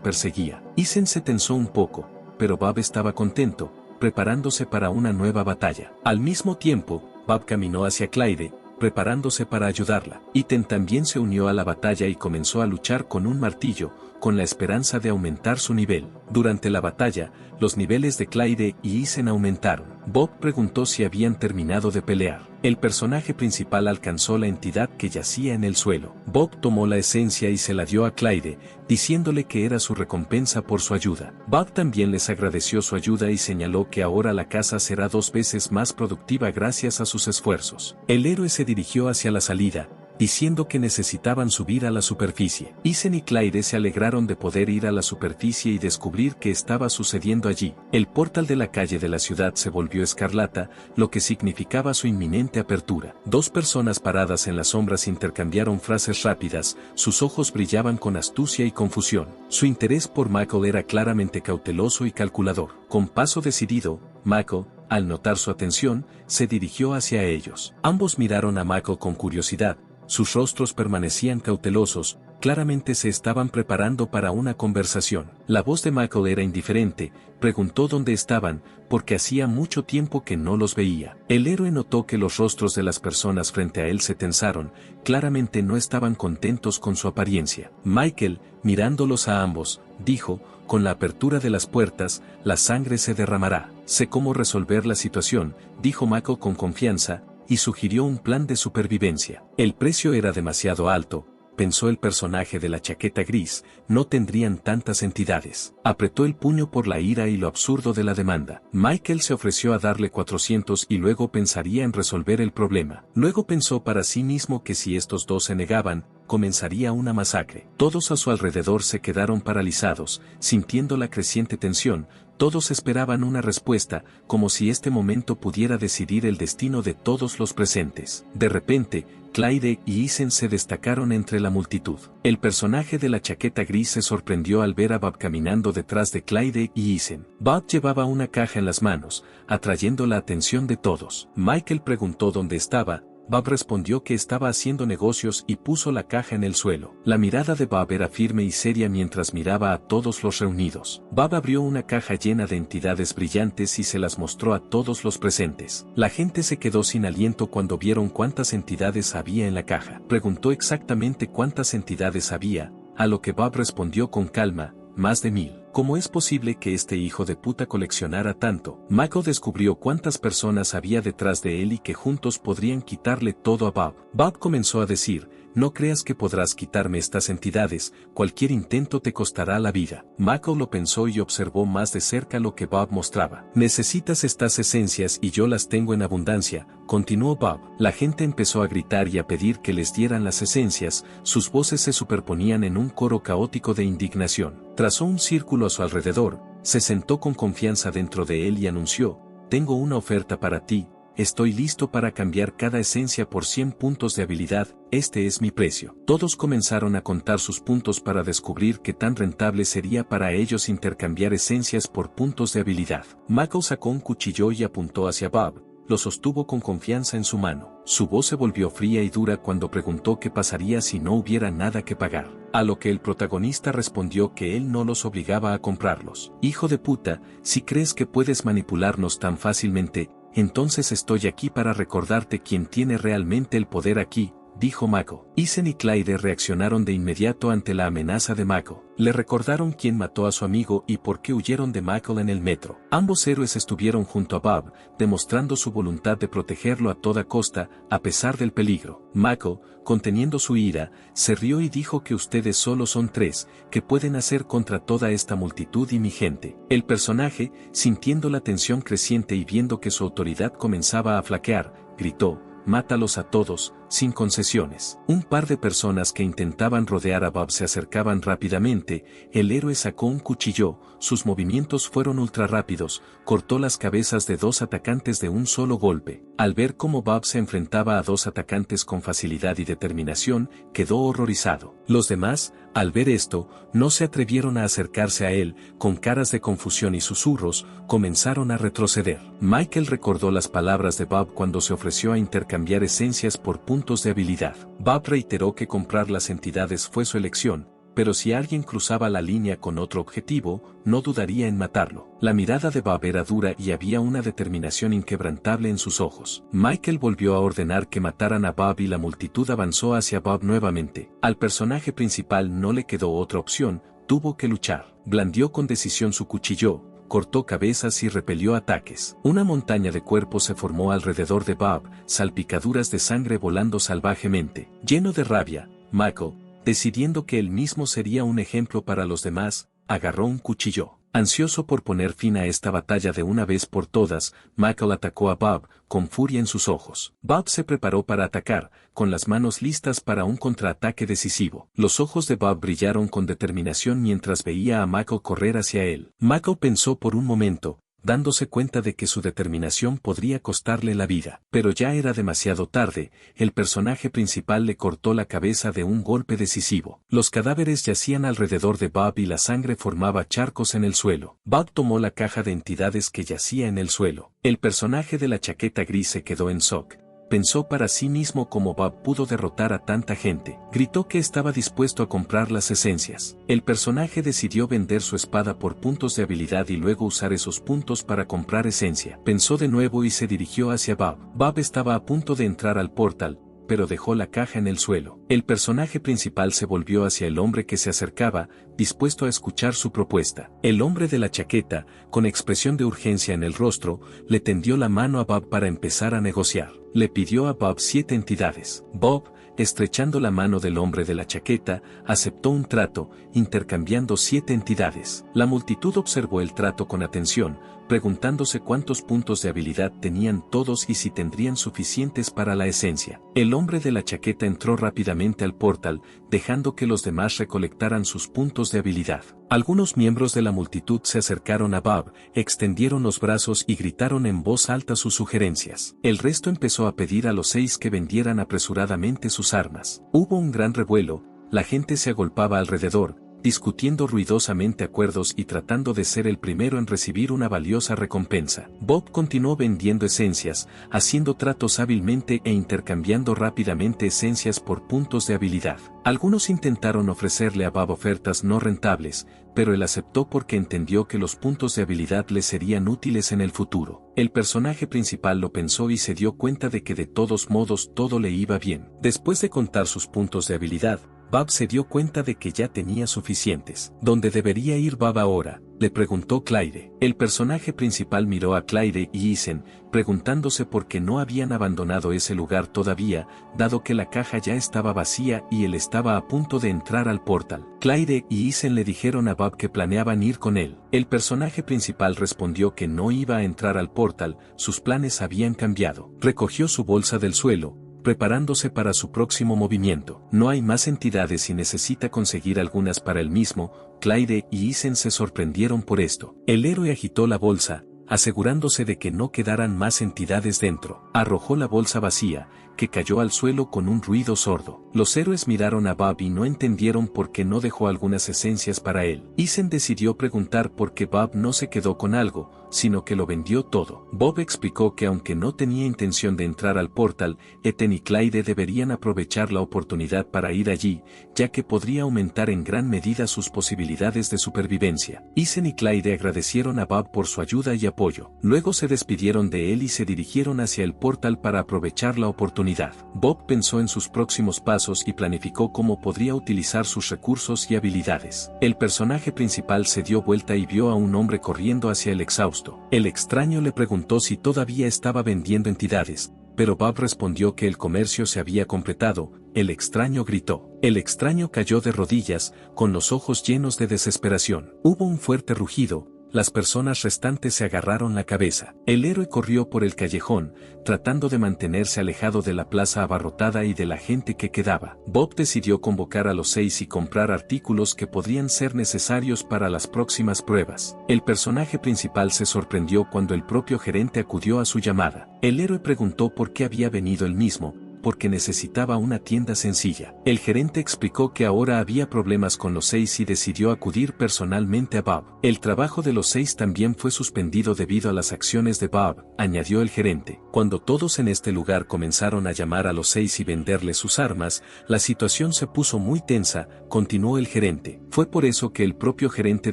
perseguía. Ethan se tensó un poco, pero Bob estaba contento, preparándose para una nueva batalla. Al mismo tiempo, Bob caminó hacia Clyde, preparándose para ayudarla. Ethan también se unió a la batalla y comenzó a luchar con un martillo, con la esperanza de aumentar su nivel. Durante la batalla, los niveles de Clyde y Ethan aumentaron. Bob preguntó si habían terminado de pelear. El personaje principal alcanzó la entidad que yacía en el suelo. Bob tomó la esencia y se la dio a Clyde, diciéndole que era su recompensa por su ayuda. Bob también les agradeció su ayuda y señaló que ahora la caza será 2 veces más productiva gracias a sus esfuerzos. El héroe se dirigió hacia la salida, diciendo que necesitaban subir a la superficie. Ethan y Clyde se alegraron de poder ir a la superficie y descubrir qué estaba sucediendo allí. El portal de la calle de la ciudad se volvió escarlata, lo que significaba su inminente apertura. 2 personas paradas en las sombras intercambiaron frases rápidas, sus ojos brillaban con astucia y confusión. Su interés por Michael era claramente cauteloso y calculador. Con paso decidido, Michael, al notar su atención, se dirigió hacia ellos. Ambos miraron a Michael con curiosidad. Sus rostros permanecían cautelosos, claramente se estaban preparando para una conversación. La voz de Michael era indiferente, preguntó dónde estaban, porque hacía mucho tiempo que no los veía. El héroe notó que los rostros de las personas frente a él se tensaron, claramente no estaban contentos con su apariencia. Michael, mirándolos a ambos, dijo, con la apertura de las puertas, la sangre se derramará. Sé cómo resolver la situación, dijo Michael con confianza, y sugirió un plan de supervivencia. El precio era demasiado alto, pensó el personaje de la chaqueta gris, no tendrían tantas entidades. Apretó el puño por la ira y lo absurdo de la demanda. Michael se ofreció a darle 400 y luego pensaría en resolver el problema. Luego pensó para sí mismo que si estos 2 se negaban, comenzaría una masacre. Todos a su alrededor se quedaron paralizados, sintiendo la creciente tensión. Todos esperaban una respuesta, como si este momento pudiera decidir el destino de todos los presentes. De repente, Clyde y Ethan se destacaron entre la multitud. El personaje de la chaqueta gris se sorprendió al ver a Bob caminando detrás de Clyde y Ethan. Bob llevaba una caja en las manos, atrayendo la atención de todos. Michael preguntó dónde estaba. Bob respondió que estaba haciendo negocios y puso la caja en el suelo. La mirada de Bob era firme y seria mientras miraba a todos los reunidos. Bob abrió una caja llena de entidades brillantes y se las mostró a todos los presentes. La gente se quedó sin aliento cuando vieron cuántas entidades había en la caja. Preguntó exactamente cuántas entidades había, a lo que Bob respondió con calma, más de 1000. ¿Cómo es posible que este hijo de puta coleccionara tanto? Michael descubrió cuántas personas había detrás de él y que juntos podrían quitarle todo a Bob. Bob comenzó a decir, no creas que podrás quitarme estas entidades, cualquier intento te costará la vida. Michael lo pensó y observó más de cerca lo que Bob mostraba. Necesitas estas esencias y yo las tengo en abundancia, continuó Bob. La gente empezó a gritar y a pedir que les dieran las esencias, sus voces se superponían en un coro caótico de indignación. Trazó un círculo a su alrededor, se sentó con confianza dentro de él y anunció, tengo una oferta para ti, estoy listo para cambiar cada esencia por 100 puntos de habilidad, este es mi precio. Todos comenzaron a contar sus puntos para descubrir qué tan rentable sería para ellos intercambiar esencias por puntos de habilidad. Mako sacó un cuchillo y apuntó hacia Bob. Lo sostuvo con confianza en su mano. Su voz se volvió fría y dura cuando preguntó qué pasaría si no hubiera nada que pagar. A lo que el protagonista respondió que él no los obligaba a comprarlos. Hijo de puta, si crees que puedes manipularnos tan fácilmente, entonces estoy aquí para recordarte quién tiene realmente el poder aquí, dijo Mako. Isen y Clyde reaccionaron de inmediato ante la amenaza de Mako. Le recordaron quién mató a su amigo y por qué huyeron de Mako en el metro. Ambos héroes estuvieron junto a Bob, demostrando su voluntad de protegerlo a toda costa, a pesar del peligro. Mako, conteniendo su ira, se rió y dijo que ustedes solo son 3, que pueden hacer contra toda esta multitud y mi gente. El personaje, sintiendo la tensión creciente y viendo que su autoridad comenzaba a flaquear, gritó: mátalos a todos, sin concesiones. Un par de personas que intentaban rodear a Bob se acercaban rápidamente, el héroe sacó un cuchillo, sus movimientos fueron ultra rápidos, cortó las cabezas de 2 atacantes de un solo golpe. Al ver cómo Bob se enfrentaba a 2 atacantes con facilidad y determinación, quedó horrorizado. Los demás, al ver esto, no se atrevieron a acercarse a él, con caras de confusión y susurros, comenzaron a retroceder. Michael recordó las palabras de Bob cuando se ofreció a intercambiar esencias por puntos de habilidad. Bob reiteró que comprar las entidades fue su elección, pero si alguien cruzaba la línea con otro objetivo, no dudaría en matarlo. La mirada de Bob era dura y había una determinación inquebrantable en sus ojos. Michael volvió a ordenar que mataran a Bob y la multitud avanzó hacia Bob nuevamente. Al personaje principal no le quedó otra opción, tuvo que luchar. Blandió con decisión su cuchillo, cortó cabezas y repelió ataques. Una montaña de cuerpos se formó alrededor de Bob, salpicaduras de sangre volando salvajemente. Lleno de rabia, Mako, decidiendo que él mismo sería un ejemplo para los demás, agarró un cuchillo. Ansioso por poner fin a esta batalla de una vez por todas, Michael atacó a Bob, con furia en sus ojos. Bob se preparó para atacar, con las manos listas para un contraataque decisivo. Los ojos de Bob brillaron con determinación mientras veía a Michael correr hacia él. Michael pensó por un momento, dándose cuenta de que su determinación podría costarle la vida. Pero ya era demasiado tarde, el personaje principal le cortó la cabeza de un golpe decisivo. Los cadáveres yacían alrededor de Bob y la sangre formaba charcos en el suelo. Bob tomó la caja de entidades que yacía en el suelo. El personaje de la chaqueta gris se quedó en shock. Pensó para sí mismo cómo Bob pudo derrotar a tanta gente. Gritó que estaba dispuesto a comprar las esencias. El personaje decidió vender su espada por puntos de habilidad y luego usar esos puntos para comprar esencia. Pensó de nuevo y se dirigió hacia Bob. Bob estaba a punto de entrar al portal, pero dejó la caja en el suelo. El personaje principal se volvió hacia el hombre que se acercaba, dispuesto a escuchar su propuesta. El hombre de la chaqueta, con expresión de urgencia en el rostro, le tendió la mano a Bob para empezar a negociar. Le pidió a Bob 7 entidades. Bob, estrechando la mano del hombre de la chaqueta, aceptó un trato, intercambiando 7 entidades. La multitud observó el trato con atención, preguntándose cuántos puntos de habilidad tenían todos y si tendrían suficientes para la esencia. El hombre de la chaqueta entró rápidamente al portal, dejando que los demás recolectaran sus puntos de habilidad. Algunos miembros de la multitud se acercaron a Bob, extendieron los brazos y gritaron en voz alta sus sugerencias. El resto empezó a pedir a los 6 que vendieran apresuradamente sus armas. Hubo un gran revuelo, la gente se agolpaba alrededor, discutiendo ruidosamente acuerdos y tratando de ser el primero en recibir una valiosa recompensa. Bob continuó vendiendo esencias, haciendo tratos hábilmente e intercambiando rápidamente esencias por puntos de habilidad. Algunos intentaron ofrecerle a Bob ofertas no rentables, pero él aceptó porque entendió que los puntos de habilidad le serían útiles en el futuro. El personaje principal lo pensó y se dio cuenta de que de todos modos todo le iba bien. Después de contar sus puntos de habilidad, Bob se dio cuenta de que ya tenía suficientes. ¿Dónde debería ir Bob ahora?, le preguntó Clyde. El personaje principal miró a Clyde y Isen, preguntándose por qué no habían abandonado ese lugar todavía, dado que la caja ya estaba vacía y él estaba a punto de entrar al portal. Clyde y Isen le dijeron a Bob que planeaban ir con él. El personaje principal respondió que no iba a entrar al portal, sus planes habían cambiado. Recogió su bolsa del suelo, preparándose para su próximo movimiento. No hay más entidades y necesita conseguir algunas para él mismo. Clyde y Isen se sorprendieron por esto. El héroe agitó la bolsa, asegurándose de que no quedaran más entidades dentro. Arrojó la bolsa vacía, que cayó al suelo con un ruido sordo. Los héroes miraron a Bob y no entendieron por qué no dejó algunas esencias para él. Eisen decidió preguntar por qué Bob no se quedó con algo, sino que lo vendió todo. Bob explicó que aunque no tenía intención de entrar al portal, Ethan y Clyde deberían aprovechar la oportunidad para ir allí, ya que podría aumentar en gran medida sus posibilidades de supervivencia. Eisen y Clyde agradecieron a Bob por su ayuda y apoyo. Luego se despidieron de él y se dirigieron hacia el portal para aprovechar la oportunidad. Bob pensó en sus próximos pasos y planificó cómo podría utilizar sus recursos y habilidades. El personaje principal se dio vuelta y vio a un hombre corriendo hacia el exhausto. El extraño le preguntó si todavía estaba vendiendo entidades, pero Bob respondió que el comercio se había completado. El extraño gritó. El extraño cayó de rodillas, con los ojos llenos de desesperación. Hubo un fuerte rugido. Las personas restantes se agarraron la cabeza. El héroe corrió por el callejón, tratando de mantenerse alejado de la plaza abarrotada y de la gente que quedaba. Bob decidió convocar a los 6 y comprar artículos que podrían ser necesarios para las próximas pruebas. El personaje principal se sorprendió cuando el propio gerente acudió a su llamada. El héroe preguntó por qué había venido él mismo, porque necesitaba una tienda sencilla. El gerente explicó que ahora había problemas con los 6 y decidió acudir personalmente a Bob. El trabajo de los 6 también fue suspendido debido a las acciones de Bob, añadió el gerente. Cuando todos en este lugar comenzaron a llamar a los 6 y venderles sus armas, la situación se puso muy tensa, continuó el gerente. Fue por eso que el propio gerente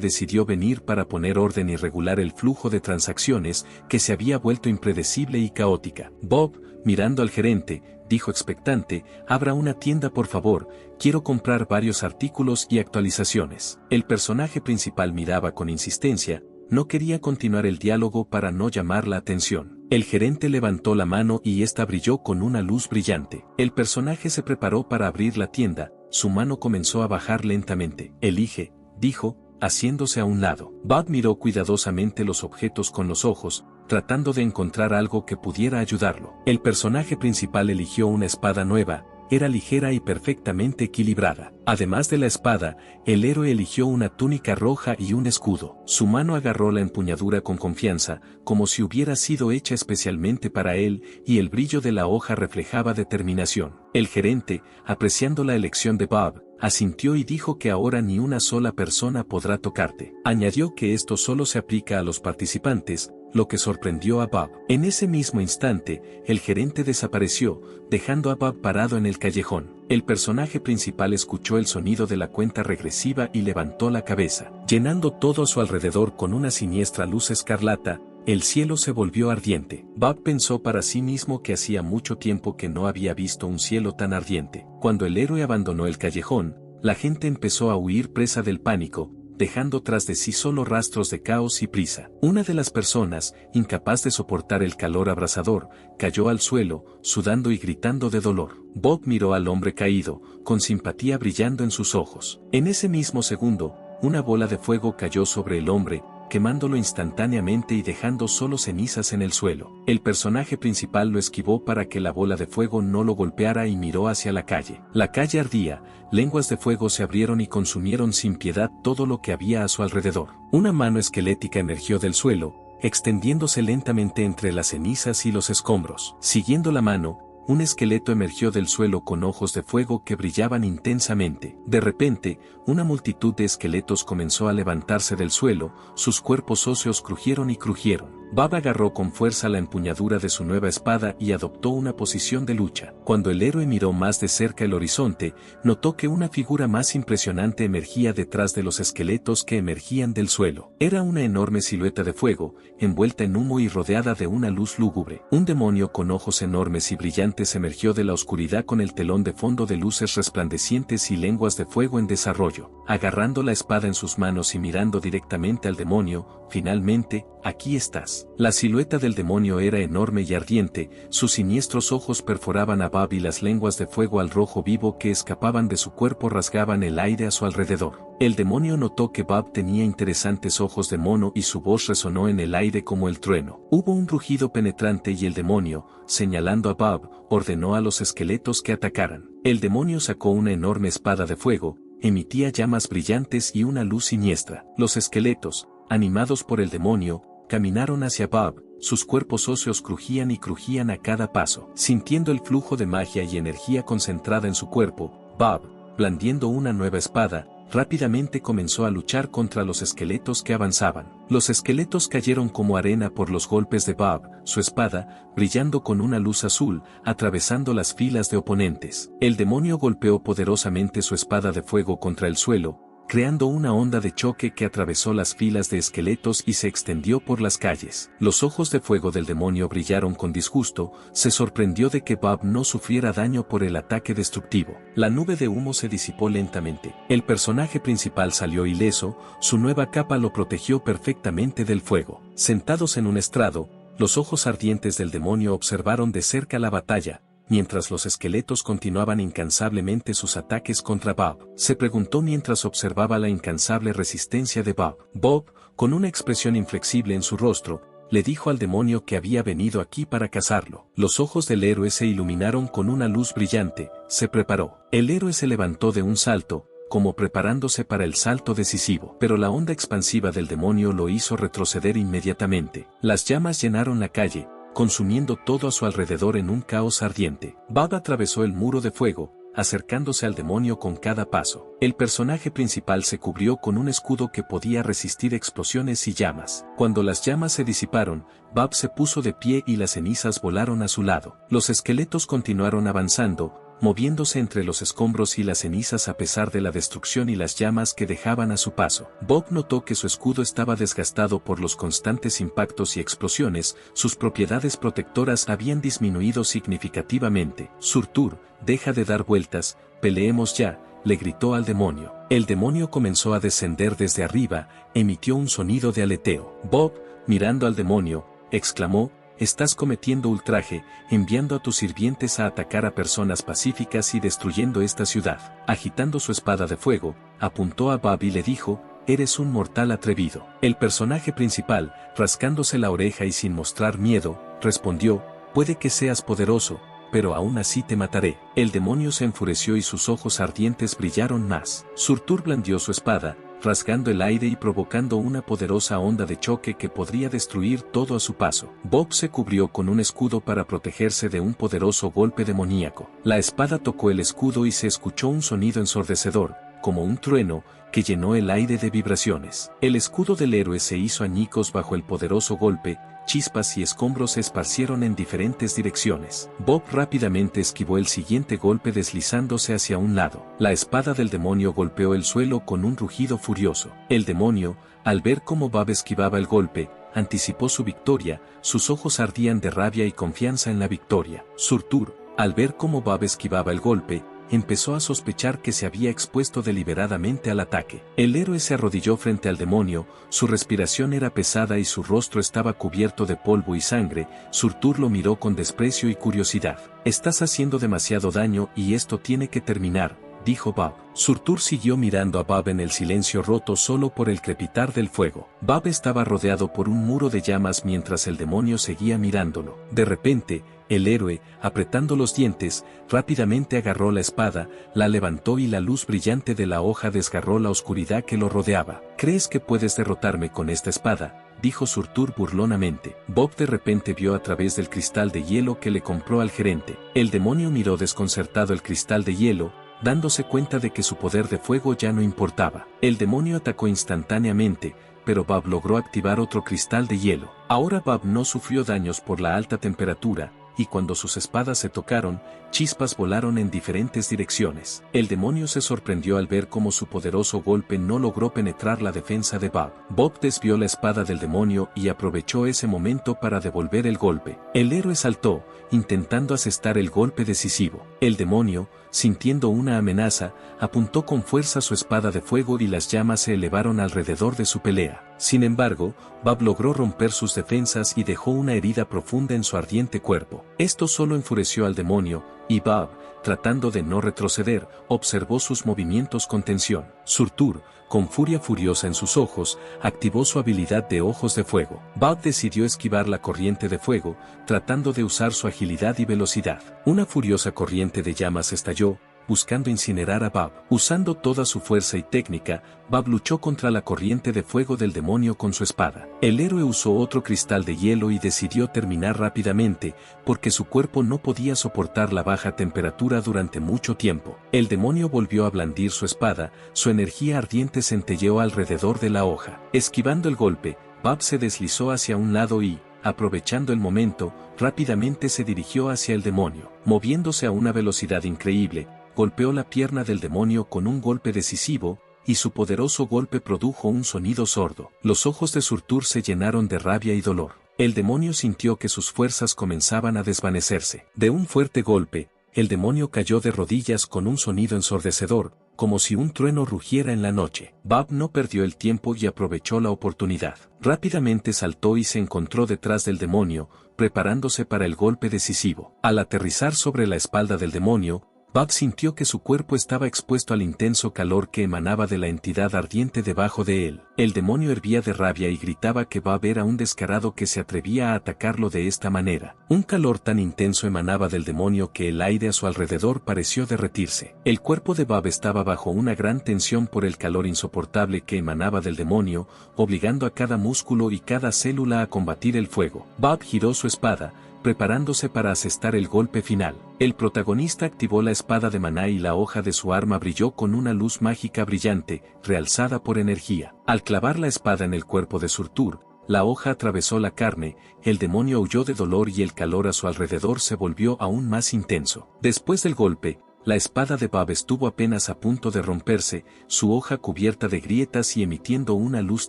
decidió venir para poner orden y regular el flujo de transacciones, que se había vuelto impredecible y caótica. Bob, mirando al gerente, dijo expectante, abra una tienda por favor, quiero comprar varios artículos y actualizaciones. El personaje principal miraba con insistencia, no quería continuar el diálogo para no llamar la atención. El gerente levantó la mano y esta brilló con una luz brillante. El personaje se preparó para abrir la tienda, su mano comenzó a bajar lentamente. Elige, dijo, haciéndose a un lado. Bob miró cuidadosamente los objetos con los ojos, tratando de encontrar algo que pudiera ayudarlo. El personaje principal eligió una espada nueva, era ligera y perfectamente equilibrada. Además de la espada, el héroe eligió una túnica roja y un escudo. Su mano agarró la empuñadura con confianza, como si hubiera sido hecha especialmente para él, y el brillo de la hoja reflejaba determinación. El gerente, apreciando la elección de Bob, asintió y dijo que ahora ni una sola persona podrá tocarte. Añadió que esto solo se aplica a los participantes, lo que sorprendió a Bob. En ese mismo instante, el gerente desapareció, dejando a Bob parado en el callejón. El personaje principal escuchó el sonido de la cuenta regresiva y levantó la cabeza. Llenando todo a su alrededor con una siniestra luz escarlata, el cielo se volvió ardiente. Bob pensó para sí mismo que hacía mucho tiempo que no había visto un cielo tan ardiente. Cuando el héroe abandonó el callejón, la gente empezó a huir presa del pánico, dejando tras de sí solo rastros de caos y prisa. Una de las personas, incapaz de soportar el calor abrasador, cayó al suelo, sudando y gritando de dolor. Bob miró al hombre caído, con simpatía brillando en sus ojos. En ese mismo segundo, una bola de fuego cayó sobre el hombre, quemándolo instantáneamente y dejando solo cenizas en el suelo. El personaje principal lo esquivó para que la bola de fuego no lo golpeara y miró hacia la calle. La calle ardía, lenguas de fuego se abrieron y consumieron sin piedad todo lo que había a su alrededor. Una mano esquelética emergió del suelo, extendiéndose lentamente entre las cenizas y los escombros. Siguiendo la mano, un esqueleto emergió del suelo con ojos de fuego que brillaban intensamente. De repente, una multitud de esqueletos comenzó a levantarse del suelo, sus cuerpos óseos crujieron y crujieron. Bob agarró con fuerza la empuñadura de su nueva espada y adoptó una posición de lucha. Cuando el héroe miró más de cerca el horizonte, notó que una figura más impresionante emergía detrás de los esqueletos que emergían del suelo. Era una enorme silueta de fuego, envuelta en humo y rodeada de una luz lúgubre. Un demonio con ojos enormes y brillantes emergió de la oscuridad con el telón de fondo de luces resplandecientes y lenguas de fuego en desarrollo. Agarrando la espada en sus manos y mirando directamente al demonio, finalmente, aquí estás. La silueta del demonio era enorme y ardiente, sus siniestros ojos perforaban a Bob y las lenguas de fuego al rojo vivo que escapaban de su cuerpo rasgaban el aire a su alrededor. El demonio notó que Bob tenía interesantes ojos de mono y su voz resonó en el aire como el trueno. Hubo un rugido penetrante y el demonio, señalando a Bob, ordenó a los esqueletos que atacaran. El demonio sacó una enorme espada de fuego, emitía llamas brillantes y una luz siniestra. Los esqueletos, animados por el demonio, caminaron hacia Bob. Sus cuerpos óseos crujían y crujían a cada paso. Sintiendo el flujo de magia y energía concentrada en su cuerpo, Bob, blandiendo una nueva espada, rápidamente comenzó a luchar contra los esqueletos que avanzaban. Los esqueletos cayeron como arena por los golpes de Bob, su espada, brillando con una luz azul, atravesando las filas de oponentes. El demonio golpeó poderosamente su espada de fuego contra el suelo, creando una onda de choque que atravesó las filas de esqueletos y se extendió por las calles. Los ojos de fuego del demonio brillaron con disgusto, se sorprendió de que Bob no sufriera daño por el ataque destructivo. La nube de humo se disipó lentamente. El personaje principal salió ileso, su nueva capa lo protegió perfectamente del fuego. Sentados en un estrado, los ojos ardientes del demonio observaron de cerca la batalla, mientras los esqueletos continuaban incansablemente sus ataques contra Bob. Se preguntó mientras observaba la incansable resistencia de Bob. Bob, con una expresión inflexible en su rostro, le dijo al demonio que había venido aquí para cazarlo. Los ojos del héroe se iluminaron con una luz brillante, se preparó. El héroe se levantó de un salto, como preparándose para el salto decisivo. Pero la onda expansiva del demonio lo hizo retroceder inmediatamente. Las llamas llenaron la calle, consumiendo todo a su alrededor en un caos ardiente. Bob atravesó el muro de fuego, acercándose al demonio con cada paso. El personaje principal se cubrió con un escudo que podía resistir explosiones y llamas. Cuando las llamas se disiparon, Bob se puso de pie y las cenizas volaron a su lado. Los esqueletos continuaron avanzando, moviéndose entre los escombros y las cenizas a pesar de la destrucción y las llamas que dejaban a su paso. Bob notó que su escudo estaba desgastado por los constantes impactos y explosiones, sus propiedades protectoras habían disminuido significativamente. Surtur, deja de dar vueltas, peleemos ya, le gritó al demonio. El demonio comenzó a descender desde arriba, emitió un sonido de aleteo. Bob, mirando al demonio, exclamó: «Estás cometiendo ultraje, enviando a tus sirvientes a atacar a personas pacíficas y destruyendo esta ciudad». Agitando su espada de fuego, apuntó a Bob y le dijo: «Eres un mortal atrevido». El personaje principal, rascándose la oreja y sin mostrar miedo, respondió: «Puede que seas poderoso, pero aún así te mataré». El demonio se enfureció y sus ojos ardientes brillaron más. Surtur blandió su espada, rasgando el aire y provocando una poderosa onda de choque que podría destruir todo a su paso. Bob se cubrió con un escudo para protegerse de un poderoso golpe demoníaco. La espada tocó el escudo y se escuchó un sonido ensordecedor, como un trueno, que llenó el aire de vibraciones. El escudo del héroe se hizo añicos bajo el poderoso golpe, chispas y escombros se esparcieron en diferentes direcciones. Bob rápidamente esquivó el siguiente golpe deslizándose hacia un lado. La espada del demonio golpeó el suelo con un rugido furioso. El demonio, al ver cómo Bob esquivaba el golpe, anticipó su victoria, sus ojos ardían de rabia y confianza en la victoria. Surtur, al ver cómo Bob esquivaba el golpe, empezó a sospechar que se había expuesto deliberadamente al ataque. El héroe se arrodilló frente al demonio, su respiración era pesada y su rostro estaba cubierto de polvo y sangre. Surtur lo miró con desprecio y curiosidad. «Estás haciendo demasiado daño y esto tiene que terminar», dijo Bob. Surtur siguió mirando a Bob en el silencio roto solo por el crepitar del fuego. Bob estaba rodeado por un muro de llamas mientras el demonio seguía mirándolo. De repente, el héroe, apretando los dientes, rápidamente agarró la espada, la levantó y la luz brillante de la hoja desgarró la oscuridad que lo rodeaba. «¿Crees que puedes derrotarme con esta espada?», dijo Surtur burlonamente. Bob de repente vio a través del cristal de hielo que le compró al gerente. El demonio miró desconcertado el cristal de hielo, dándose cuenta de que su poder de fuego ya no importaba. El demonio atacó instantáneamente, pero Bob logró activar otro cristal de hielo. Ahora Bob no sufrió daños por la alta temperatura, y cuando sus espadas se tocaron, chispas volaron en diferentes direcciones. El demonio se sorprendió al ver cómo su poderoso golpe no logró penetrar la defensa de Bob. Bob desvió la espada del demonio y aprovechó ese momento para devolver el golpe. El héroe saltó, intentando asestar el golpe decisivo. El demonio, sintiendo una amenaza, apuntó con fuerza su espada de fuego y las llamas se elevaron alrededor de su pelea. Sin embargo, Bob logró romper sus defensas y dejó una herida profunda en su ardiente cuerpo. Esto solo enfureció al demonio, y Bob, tratando de no retroceder, observó sus movimientos con tensión. Surtur, con furia furiosa en sus ojos, activó su habilidad de ojos de fuego. Bob decidió esquivar la corriente de fuego, tratando de usar su agilidad y velocidad. Una furiosa corriente de llamas estalló, buscando incinerar a Bob. Usando toda su fuerza y técnica, Bob luchó contra la corriente de fuego del demonio con su espada. El héroe usó otro cristal de hielo y decidió terminar rápidamente, porque su cuerpo no podía soportar la baja temperatura durante mucho tiempo. El demonio volvió a blandir su espada, su energía ardiente centelleó alrededor de la hoja. Esquivando el golpe, Bob se deslizó hacia un lado y, aprovechando el momento, rápidamente se dirigió hacia el demonio. Moviéndose a una velocidad increíble, golpeó la pierna del demonio con un golpe decisivo, y su poderoso golpe produjo un sonido sordo. Los ojos de Surtur se llenaron de rabia y dolor. El demonio sintió que sus fuerzas comenzaban a desvanecerse. De un fuerte golpe, el demonio cayó de rodillas con un sonido ensordecedor, como si un trueno rugiera en la noche. Bob no perdió el tiempo y aprovechó la oportunidad. Rápidamente saltó y se encontró detrás del demonio, preparándose para el golpe decisivo. Al aterrizar sobre la espalda del demonio, Bob sintió que su cuerpo estaba expuesto al intenso calor que emanaba de la entidad ardiente debajo de él. El demonio hervía de rabia y gritaba que Bob era un descarado que se atrevía a atacarlo de esta manera. Un calor tan intenso emanaba del demonio que el aire a su alrededor pareció derretirse. El cuerpo de Bob estaba bajo una gran tensión por el calor insoportable que emanaba del demonio, obligando a cada músculo y cada célula a combatir el fuego. Bob giró su espada, preparándose para asestar el golpe final. El protagonista activó la espada de maná y la hoja de su arma brilló con una luz mágica brillante, realzada por energía. Al clavar la espada en el cuerpo de Surtur, la hoja atravesó la carne, el demonio huyó de dolor y el calor a su alrededor se volvió aún más intenso. Después del golpe, la espada de Bob estuvo apenas a punto de romperse, su hoja cubierta de grietas y emitiendo una luz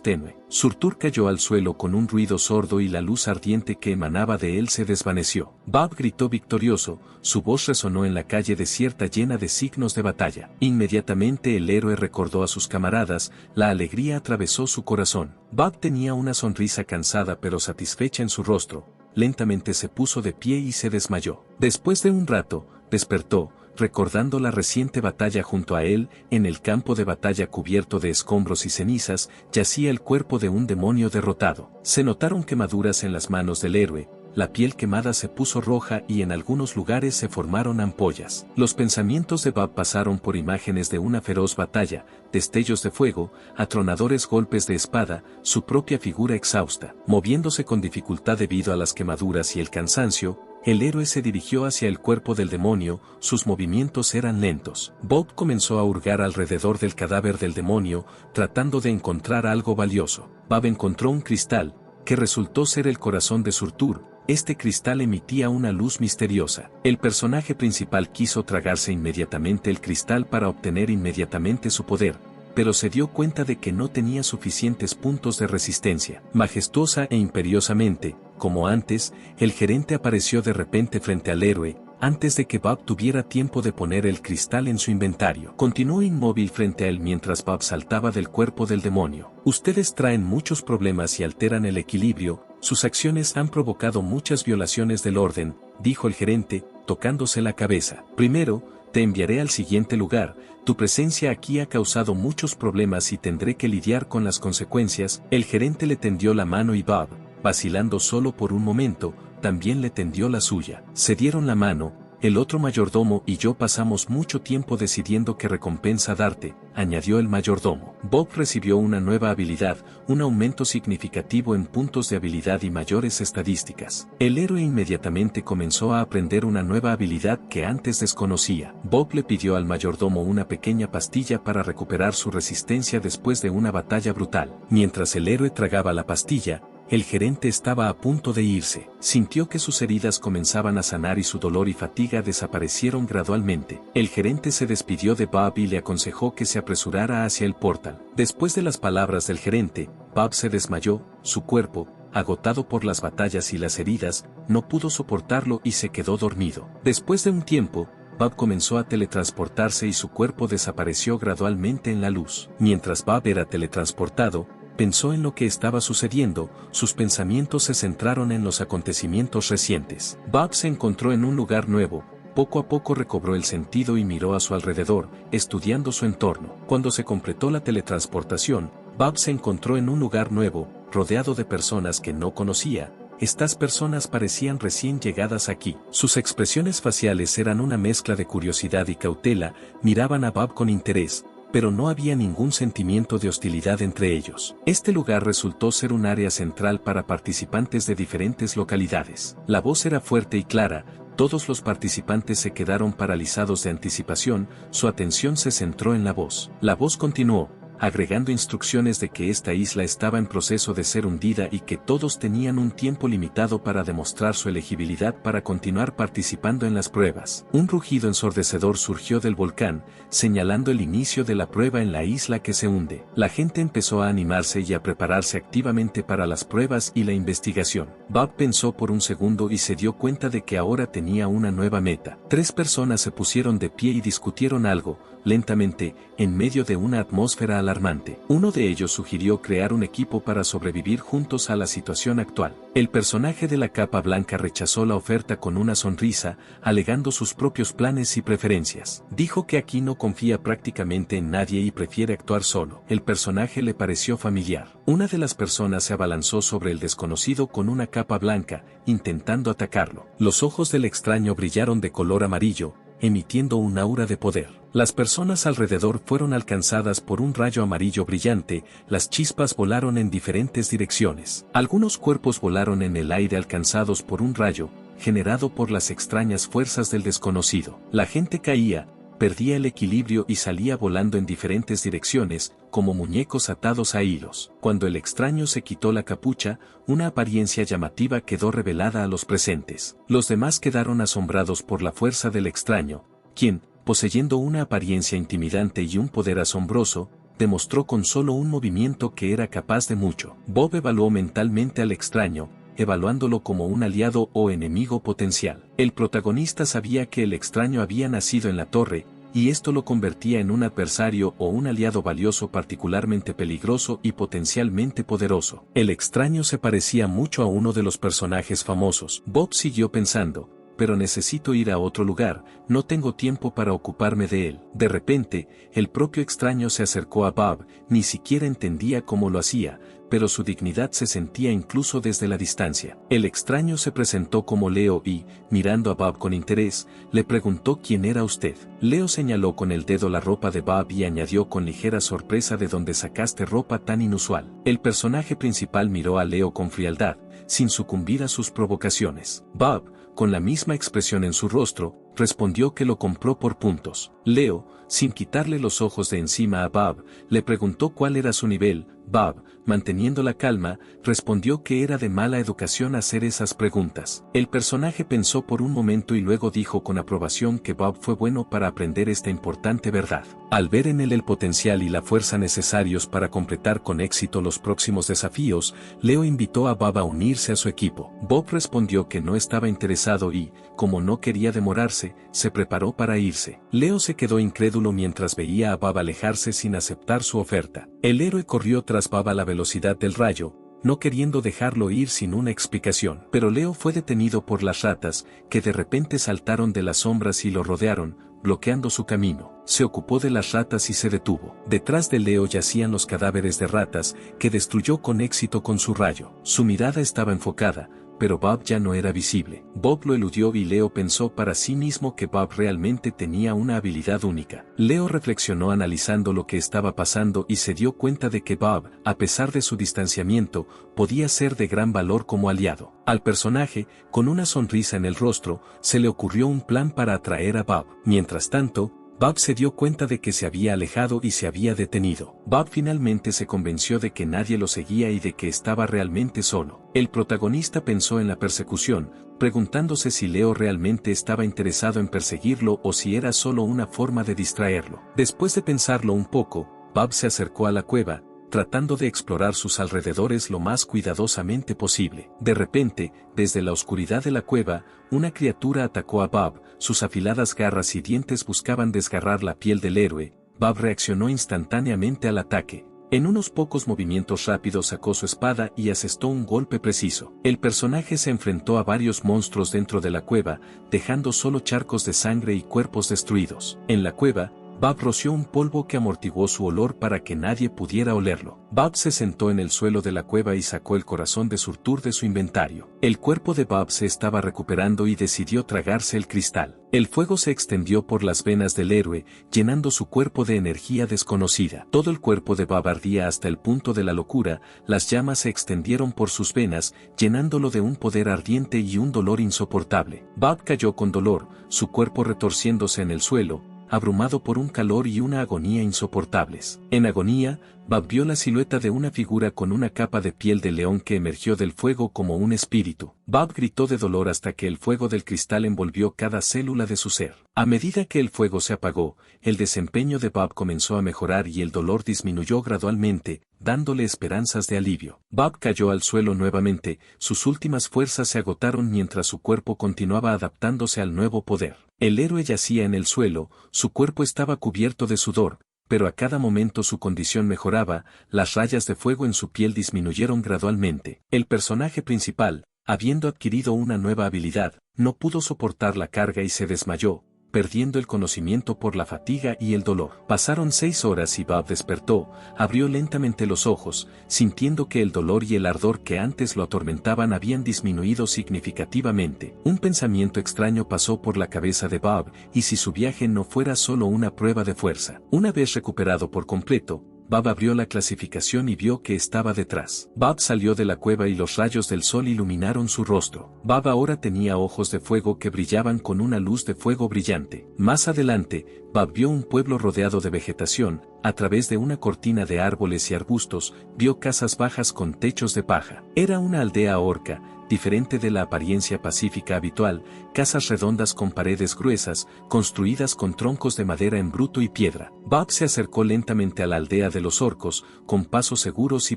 tenue. Surtur cayó al suelo con un ruido sordo y la luz ardiente que emanaba de él se desvaneció. Bob gritó victorioso, su voz resonó en la calle desierta llena de signos de batalla. Inmediatamente el héroe recordó a sus camaradas, la alegría atravesó su corazón. Bob tenía una sonrisa cansada pero satisfecha en su rostro, lentamente se puso de pie y se desmayó. Después de un rato, despertó, recordando la reciente batalla junto a él, en el campo de batalla cubierto de escombros y cenizas, yacía el cuerpo de un demonio derrotado. Se notaron quemaduras en las manos del héroe, la piel quemada se puso roja y en algunos lugares se formaron ampollas. Los pensamientos de Bob pasaron por imágenes de una feroz batalla, destellos de fuego, atronadores golpes de espada, su propia figura exhausta. Moviéndose con dificultad debido a las quemaduras y el cansancio, el héroe se dirigió hacia el cuerpo del demonio, sus movimientos eran lentos. Bob comenzó a hurgar alrededor del cadáver del demonio, tratando de encontrar algo valioso. Bob encontró un cristal, que resultó ser el corazón de Surtur. Este cristal emitía una luz misteriosa. El personaje principal quiso tragarse inmediatamente el cristal para obtener inmediatamente su poder, pero se dio cuenta de que no tenía suficientes puntos de resistencia. Majestuosa e imperiosamente, como antes, el gerente apareció de repente frente al héroe, antes de que Bob tuviera tiempo de poner el cristal en su inventario. Continuó inmóvil frente a él mientras Bob saltaba del cuerpo del demonio. Ustedes traen muchos problemas y alteran el equilibrio, sus acciones han provocado muchas violaciones del orden, dijo el gerente, tocándose la cabeza. Primero, te enviaré al siguiente lugar, tu presencia aquí ha causado muchos problemas y tendré que lidiar con las consecuencias. El gerente le tendió la mano y Bob, vacilando solo por un momento, también le tendió la suya. Se dieron la mano, el otro mayordomo y yo pasamos mucho tiempo decidiendo qué recompensa darte, añadió el mayordomo. Bob recibió una nueva habilidad, un aumento significativo en puntos de habilidad y mayores estadísticas. El héroe inmediatamente comenzó a aprender una nueva habilidad que antes desconocía. Bob le pidió al mayordomo una pequeña pastilla para recuperar su resistencia después de una batalla brutal. Mientras el héroe tragaba la pastilla, el gerente estaba a punto de irse. Sintió que sus heridas comenzaban a sanar y su dolor y fatiga desaparecieron gradualmente. El gerente se despidió de Bob y le aconsejó que se apresurara hacia el portal. Después de las palabras del gerente, Bob se desmayó, su cuerpo, agotado por las batallas y las heridas, no pudo soportarlo y se quedó dormido. Después de un tiempo, Bob comenzó a teletransportarse y su cuerpo desapareció gradualmente en la luz. Mientras Bob era teletransportado, pensó en lo que estaba sucediendo, sus pensamientos se centraron en los acontecimientos recientes. Bob se encontró en un lugar nuevo, poco a poco recobró el sentido y miró a su alrededor, estudiando su entorno. Cuando se completó la teletransportación, Bob se encontró en un lugar nuevo, rodeado de personas que no conocía, estas personas parecían recién llegadas aquí. Sus expresiones faciales eran una mezcla de curiosidad y cautela, miraban a Bob con interés, pero no había ningún sentimiento de hostilidad entre ellos. Este lugar resultó ser un área central para participantes de diferentes localidades. La voz era fuerte y clara, todos los participantes se quedaron paralizados de anticipación, su atención se centró en la voz. La voz continuó, agregando instrucciones de que esta isla estaba en proceso de ser hundida y que todos tenían un tiempo limitado para demostrar su elegibilidad para continuar participando en las pruebas. Un rugido ensordecedor surgió del volcán, señalando el inicio de la prueba en la isla que se hunde. La gente empezó a animarse y a prepararse activamente para las pruebas y la investigación. Bob pensó por un segundo y se dio cuenta de que ahora tenía una nueva meta. 3 personas se pusieron de pie y discutieron algo, lentamente, en medio de una atmósfera alarmante. Uno de ellos sugirió crear un equipo para sobrevivir juntos a la situación actual. El personaje de la capa blanca rechazó la oferta con una sonrisa, alegando sus propios planes y preferencias. Dijo que aquí no confía prácticamente en nadie y prefiere actuar solo. El personaje le pareció familiar. Una de las personas se abalanzó sobre el desconocido con una capa blanca, intentando atacarlo. Los ojos del extraño brillaron de color amarillo, emitiendo un aura de poder. Las personas alrededor fueron alcanzadas por un rayo amarillo brillante, las chispas volaron en diferentes direcciones. Algunos cuerpos volaron en el aire alcanzados por un rayo, generado por las extrañas fuerzas del desconocido. La gente caía, perdía el equilibrio y salía volando en diferentes direcciones, como muñecos atados a hilos. Cuando el extraño se quitó la capucha, una apariencia llamativa quedó revelada a los presentes. Los demás quedaron asombrados por la fuerza del extraño, quien, poseyendo una apariencia intimidante y un poder asombroso, demostró con solo un movimiento que era capaz de mucho. Bob evaluó mentalmente al extraño, evaluándolo como un aliado o enemigo potencial. El protagonista sabía que el extraño había nacido en la torre, y esto lo convertía en un adversario o un aliado valioso particularmente peligroso y potencialmente poderoso. El extraño se parecía mucho a uno de los personajes famosos. Bob siguió pensando, pero necesito ir a otro lugar, no tengo tiempo para ocuparme de él. De repente, el propio extraño se acercó a Bob, ni siquiera entendía cómo lo hacía, pero su dignidad se sentía incluso desde la distancia. El extraño se presentó como Leo y, mirando a Bob con interés, le preguntó quién era usted. Leo señaló con el dedo la ropa de Bob y añadió con ligera sorpresa de dónde sacaste ropa tan inusual. El personaje principal miró a Leo con frialdad, sin sucumbir a sus provocaciones. Bob, con la misma expresión en su rostro, respondió que lo compró por puntos. Leo, sin quitarle los ojos de encima a Bob, le preguntó cuál era su nivel. Bob, manteniendo la calma, respondió que era de mala educación hacer esas preguntas. El personaje pensó por un momento y luego dijo con aprobación que Bob fue bueno para aprender esta importante verdad. Al ver en él el potencial y la fuerza necesarios para completar con éxito los próximos desafíos, Leo invitó a Bob a unirse a su equipo. Bob respondió que no estaba interesado y, como no quería demorarse, se preparó para irse. Leo se quedó incrédulo mientras veía a Bob alejarse sin aceptar su oferta. El héroe corrió tras Bob a la velocidad del rayo, no queriendo dejarlo ir sin una explicación. Pero Leo fue detenido por las ratas, que de repente saltaron de las sombras y lo rodearon, bloqueando su camino. Se ocupó de las ratas y se detuvo. Detrás de Leo yacían los cadáveres de ratas, que destruyó con éxito con su rayo. Su mirada estaba enfocada, pero Bob ya no era visible. Bob lo eludió y Leo pensó para sí mismo que Bob realmente tenía una habilidad única. Leo reflexionó analizando lo que estaba pasando y se dio cuenta de que Bob, a pesar de su distanciamiento, podía ser de gran valor como aliado. Al personaje, con una sonrisa en el rostro, se le ocurrió un plan para atraer a Bob. Mientras tanto, Bob se dio cuenta de que se había alejado y se había detenido. Bob finalmente se convenció de que nadie lo seguía y de que estaba realmente solo. El protagonista pensó en la persecución, preguntándose si Leo realmente estaba interesado en perseguirlo o si era solo una forma de distraerlo. Después de pensarlo un poco, Bob se acercó a la cueva, tratando de explorar sus alrededores lo más cuidadosamente posible. De repente, desde la oscuridad de la cueva, una criatura atacó a Bob, sus afiladas garras y dientes buscaban desgarrar la piel del héroe. Bob reaccionó instantáneamente al ataque. En unos pocos movimientos rápidos sacó su espada y asestó un golpe preciso. El personaje se enfrentó a varios monstruos dentro de la cueva, dejando solo charcos de sangre y cuerpos destruidos. En la cueva, Bob roció un polvo que amortiguó su olor para que nadie pudiera olerlo. Bob se sentó en el suelo de la cueva y sacó el corazón de Surtur de su inventario. El cuerpo de Bob se estaba recuperando y decidió tragarse el cristal. El fuego se extendió por las venas del héroe, llenando su cuerpo de energía desconocida. Todo el cuerpo de Bob ardía hasta el punto de la locura, las llamas se extendieron por sus venas, llenándolo de un poder ardiente y un dolor insoportable. Bob cayó con dolor, su cuerpo retorciéndose en el suelo, abrumado por un calor y una agonía insoportables. En agonía, Bob vio la silueta de una figura con una capa de piel de león que emergió del fuego como un espíritu. Bob gritó de dolor hasta que el fuego del cristal envolvió cada célula de su ser. A medida que el fuego se apagó, el desempeño de Bob comenzó a mejorar y el dolor disminuyó gradualmente, dándole esperanzas de alivio. Bob cayó al suelo nuevamente, sus últimas fuerzas se agotaron mientras su cuerpo continuaba adaptándose al nuevo poder. El héroe yacía en el suelo, su cuerpo estaba cubierto de sudor, pero a cada momento su condición mejoraba, las rayas de fuego en su piel disminuyeron gradualmente. El personaje principal, habiendo adquirido una nueva habilidad, no pudo soportar la carga y se desmayó, perdiendo el conocimiento por la fatiga y el dolor. Pasaron 6 horas y Bob despertó, abrió lentamente los ojos, sintiendo que el dolor y el ardor que antes lo atormentaban habían disminuido significativamente. Un pensamiento extraño pasó por la cabeza de Bob, y si su viaje no fuera solo una prueba de fuerza. Una vez recuperado por completo, Bob abrió la clasificación y vio que estaba detrás. Bob salió de la cueva y los rayos del sol iluminaron su rostro. Bob ahora tenía ojos de fuego que brillaban con una luz de fuego brillante. Más adelante, Bob vio un pueblo rodeado de vegetación, a través de una cortina de árboles y arbustos, vio casas bajas con techos de paja. Era una aldea orca, diferente de la apariencia pacífica habitual, casas redondas con paredes gruesas, construidas con troncos de madera en bruto y piedra. Bob se acercó lentamente a la aldea de los orcos, con pasos seguros y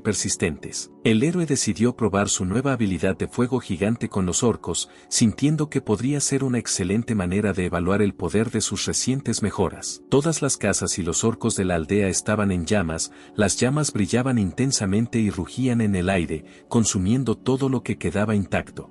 persistentes. El héroe decidió probar su nueva habilidad de fuego gigante con los orcos, sintiendo que podría ser una excelente manera de evaluar el poder de sus recientes mejoras. Todas las casas y los orcos de la aldea estaban en llamas, las llamas brillaban intensamente y rugían en el aire, consumiendo todo lo que quedaba intacto.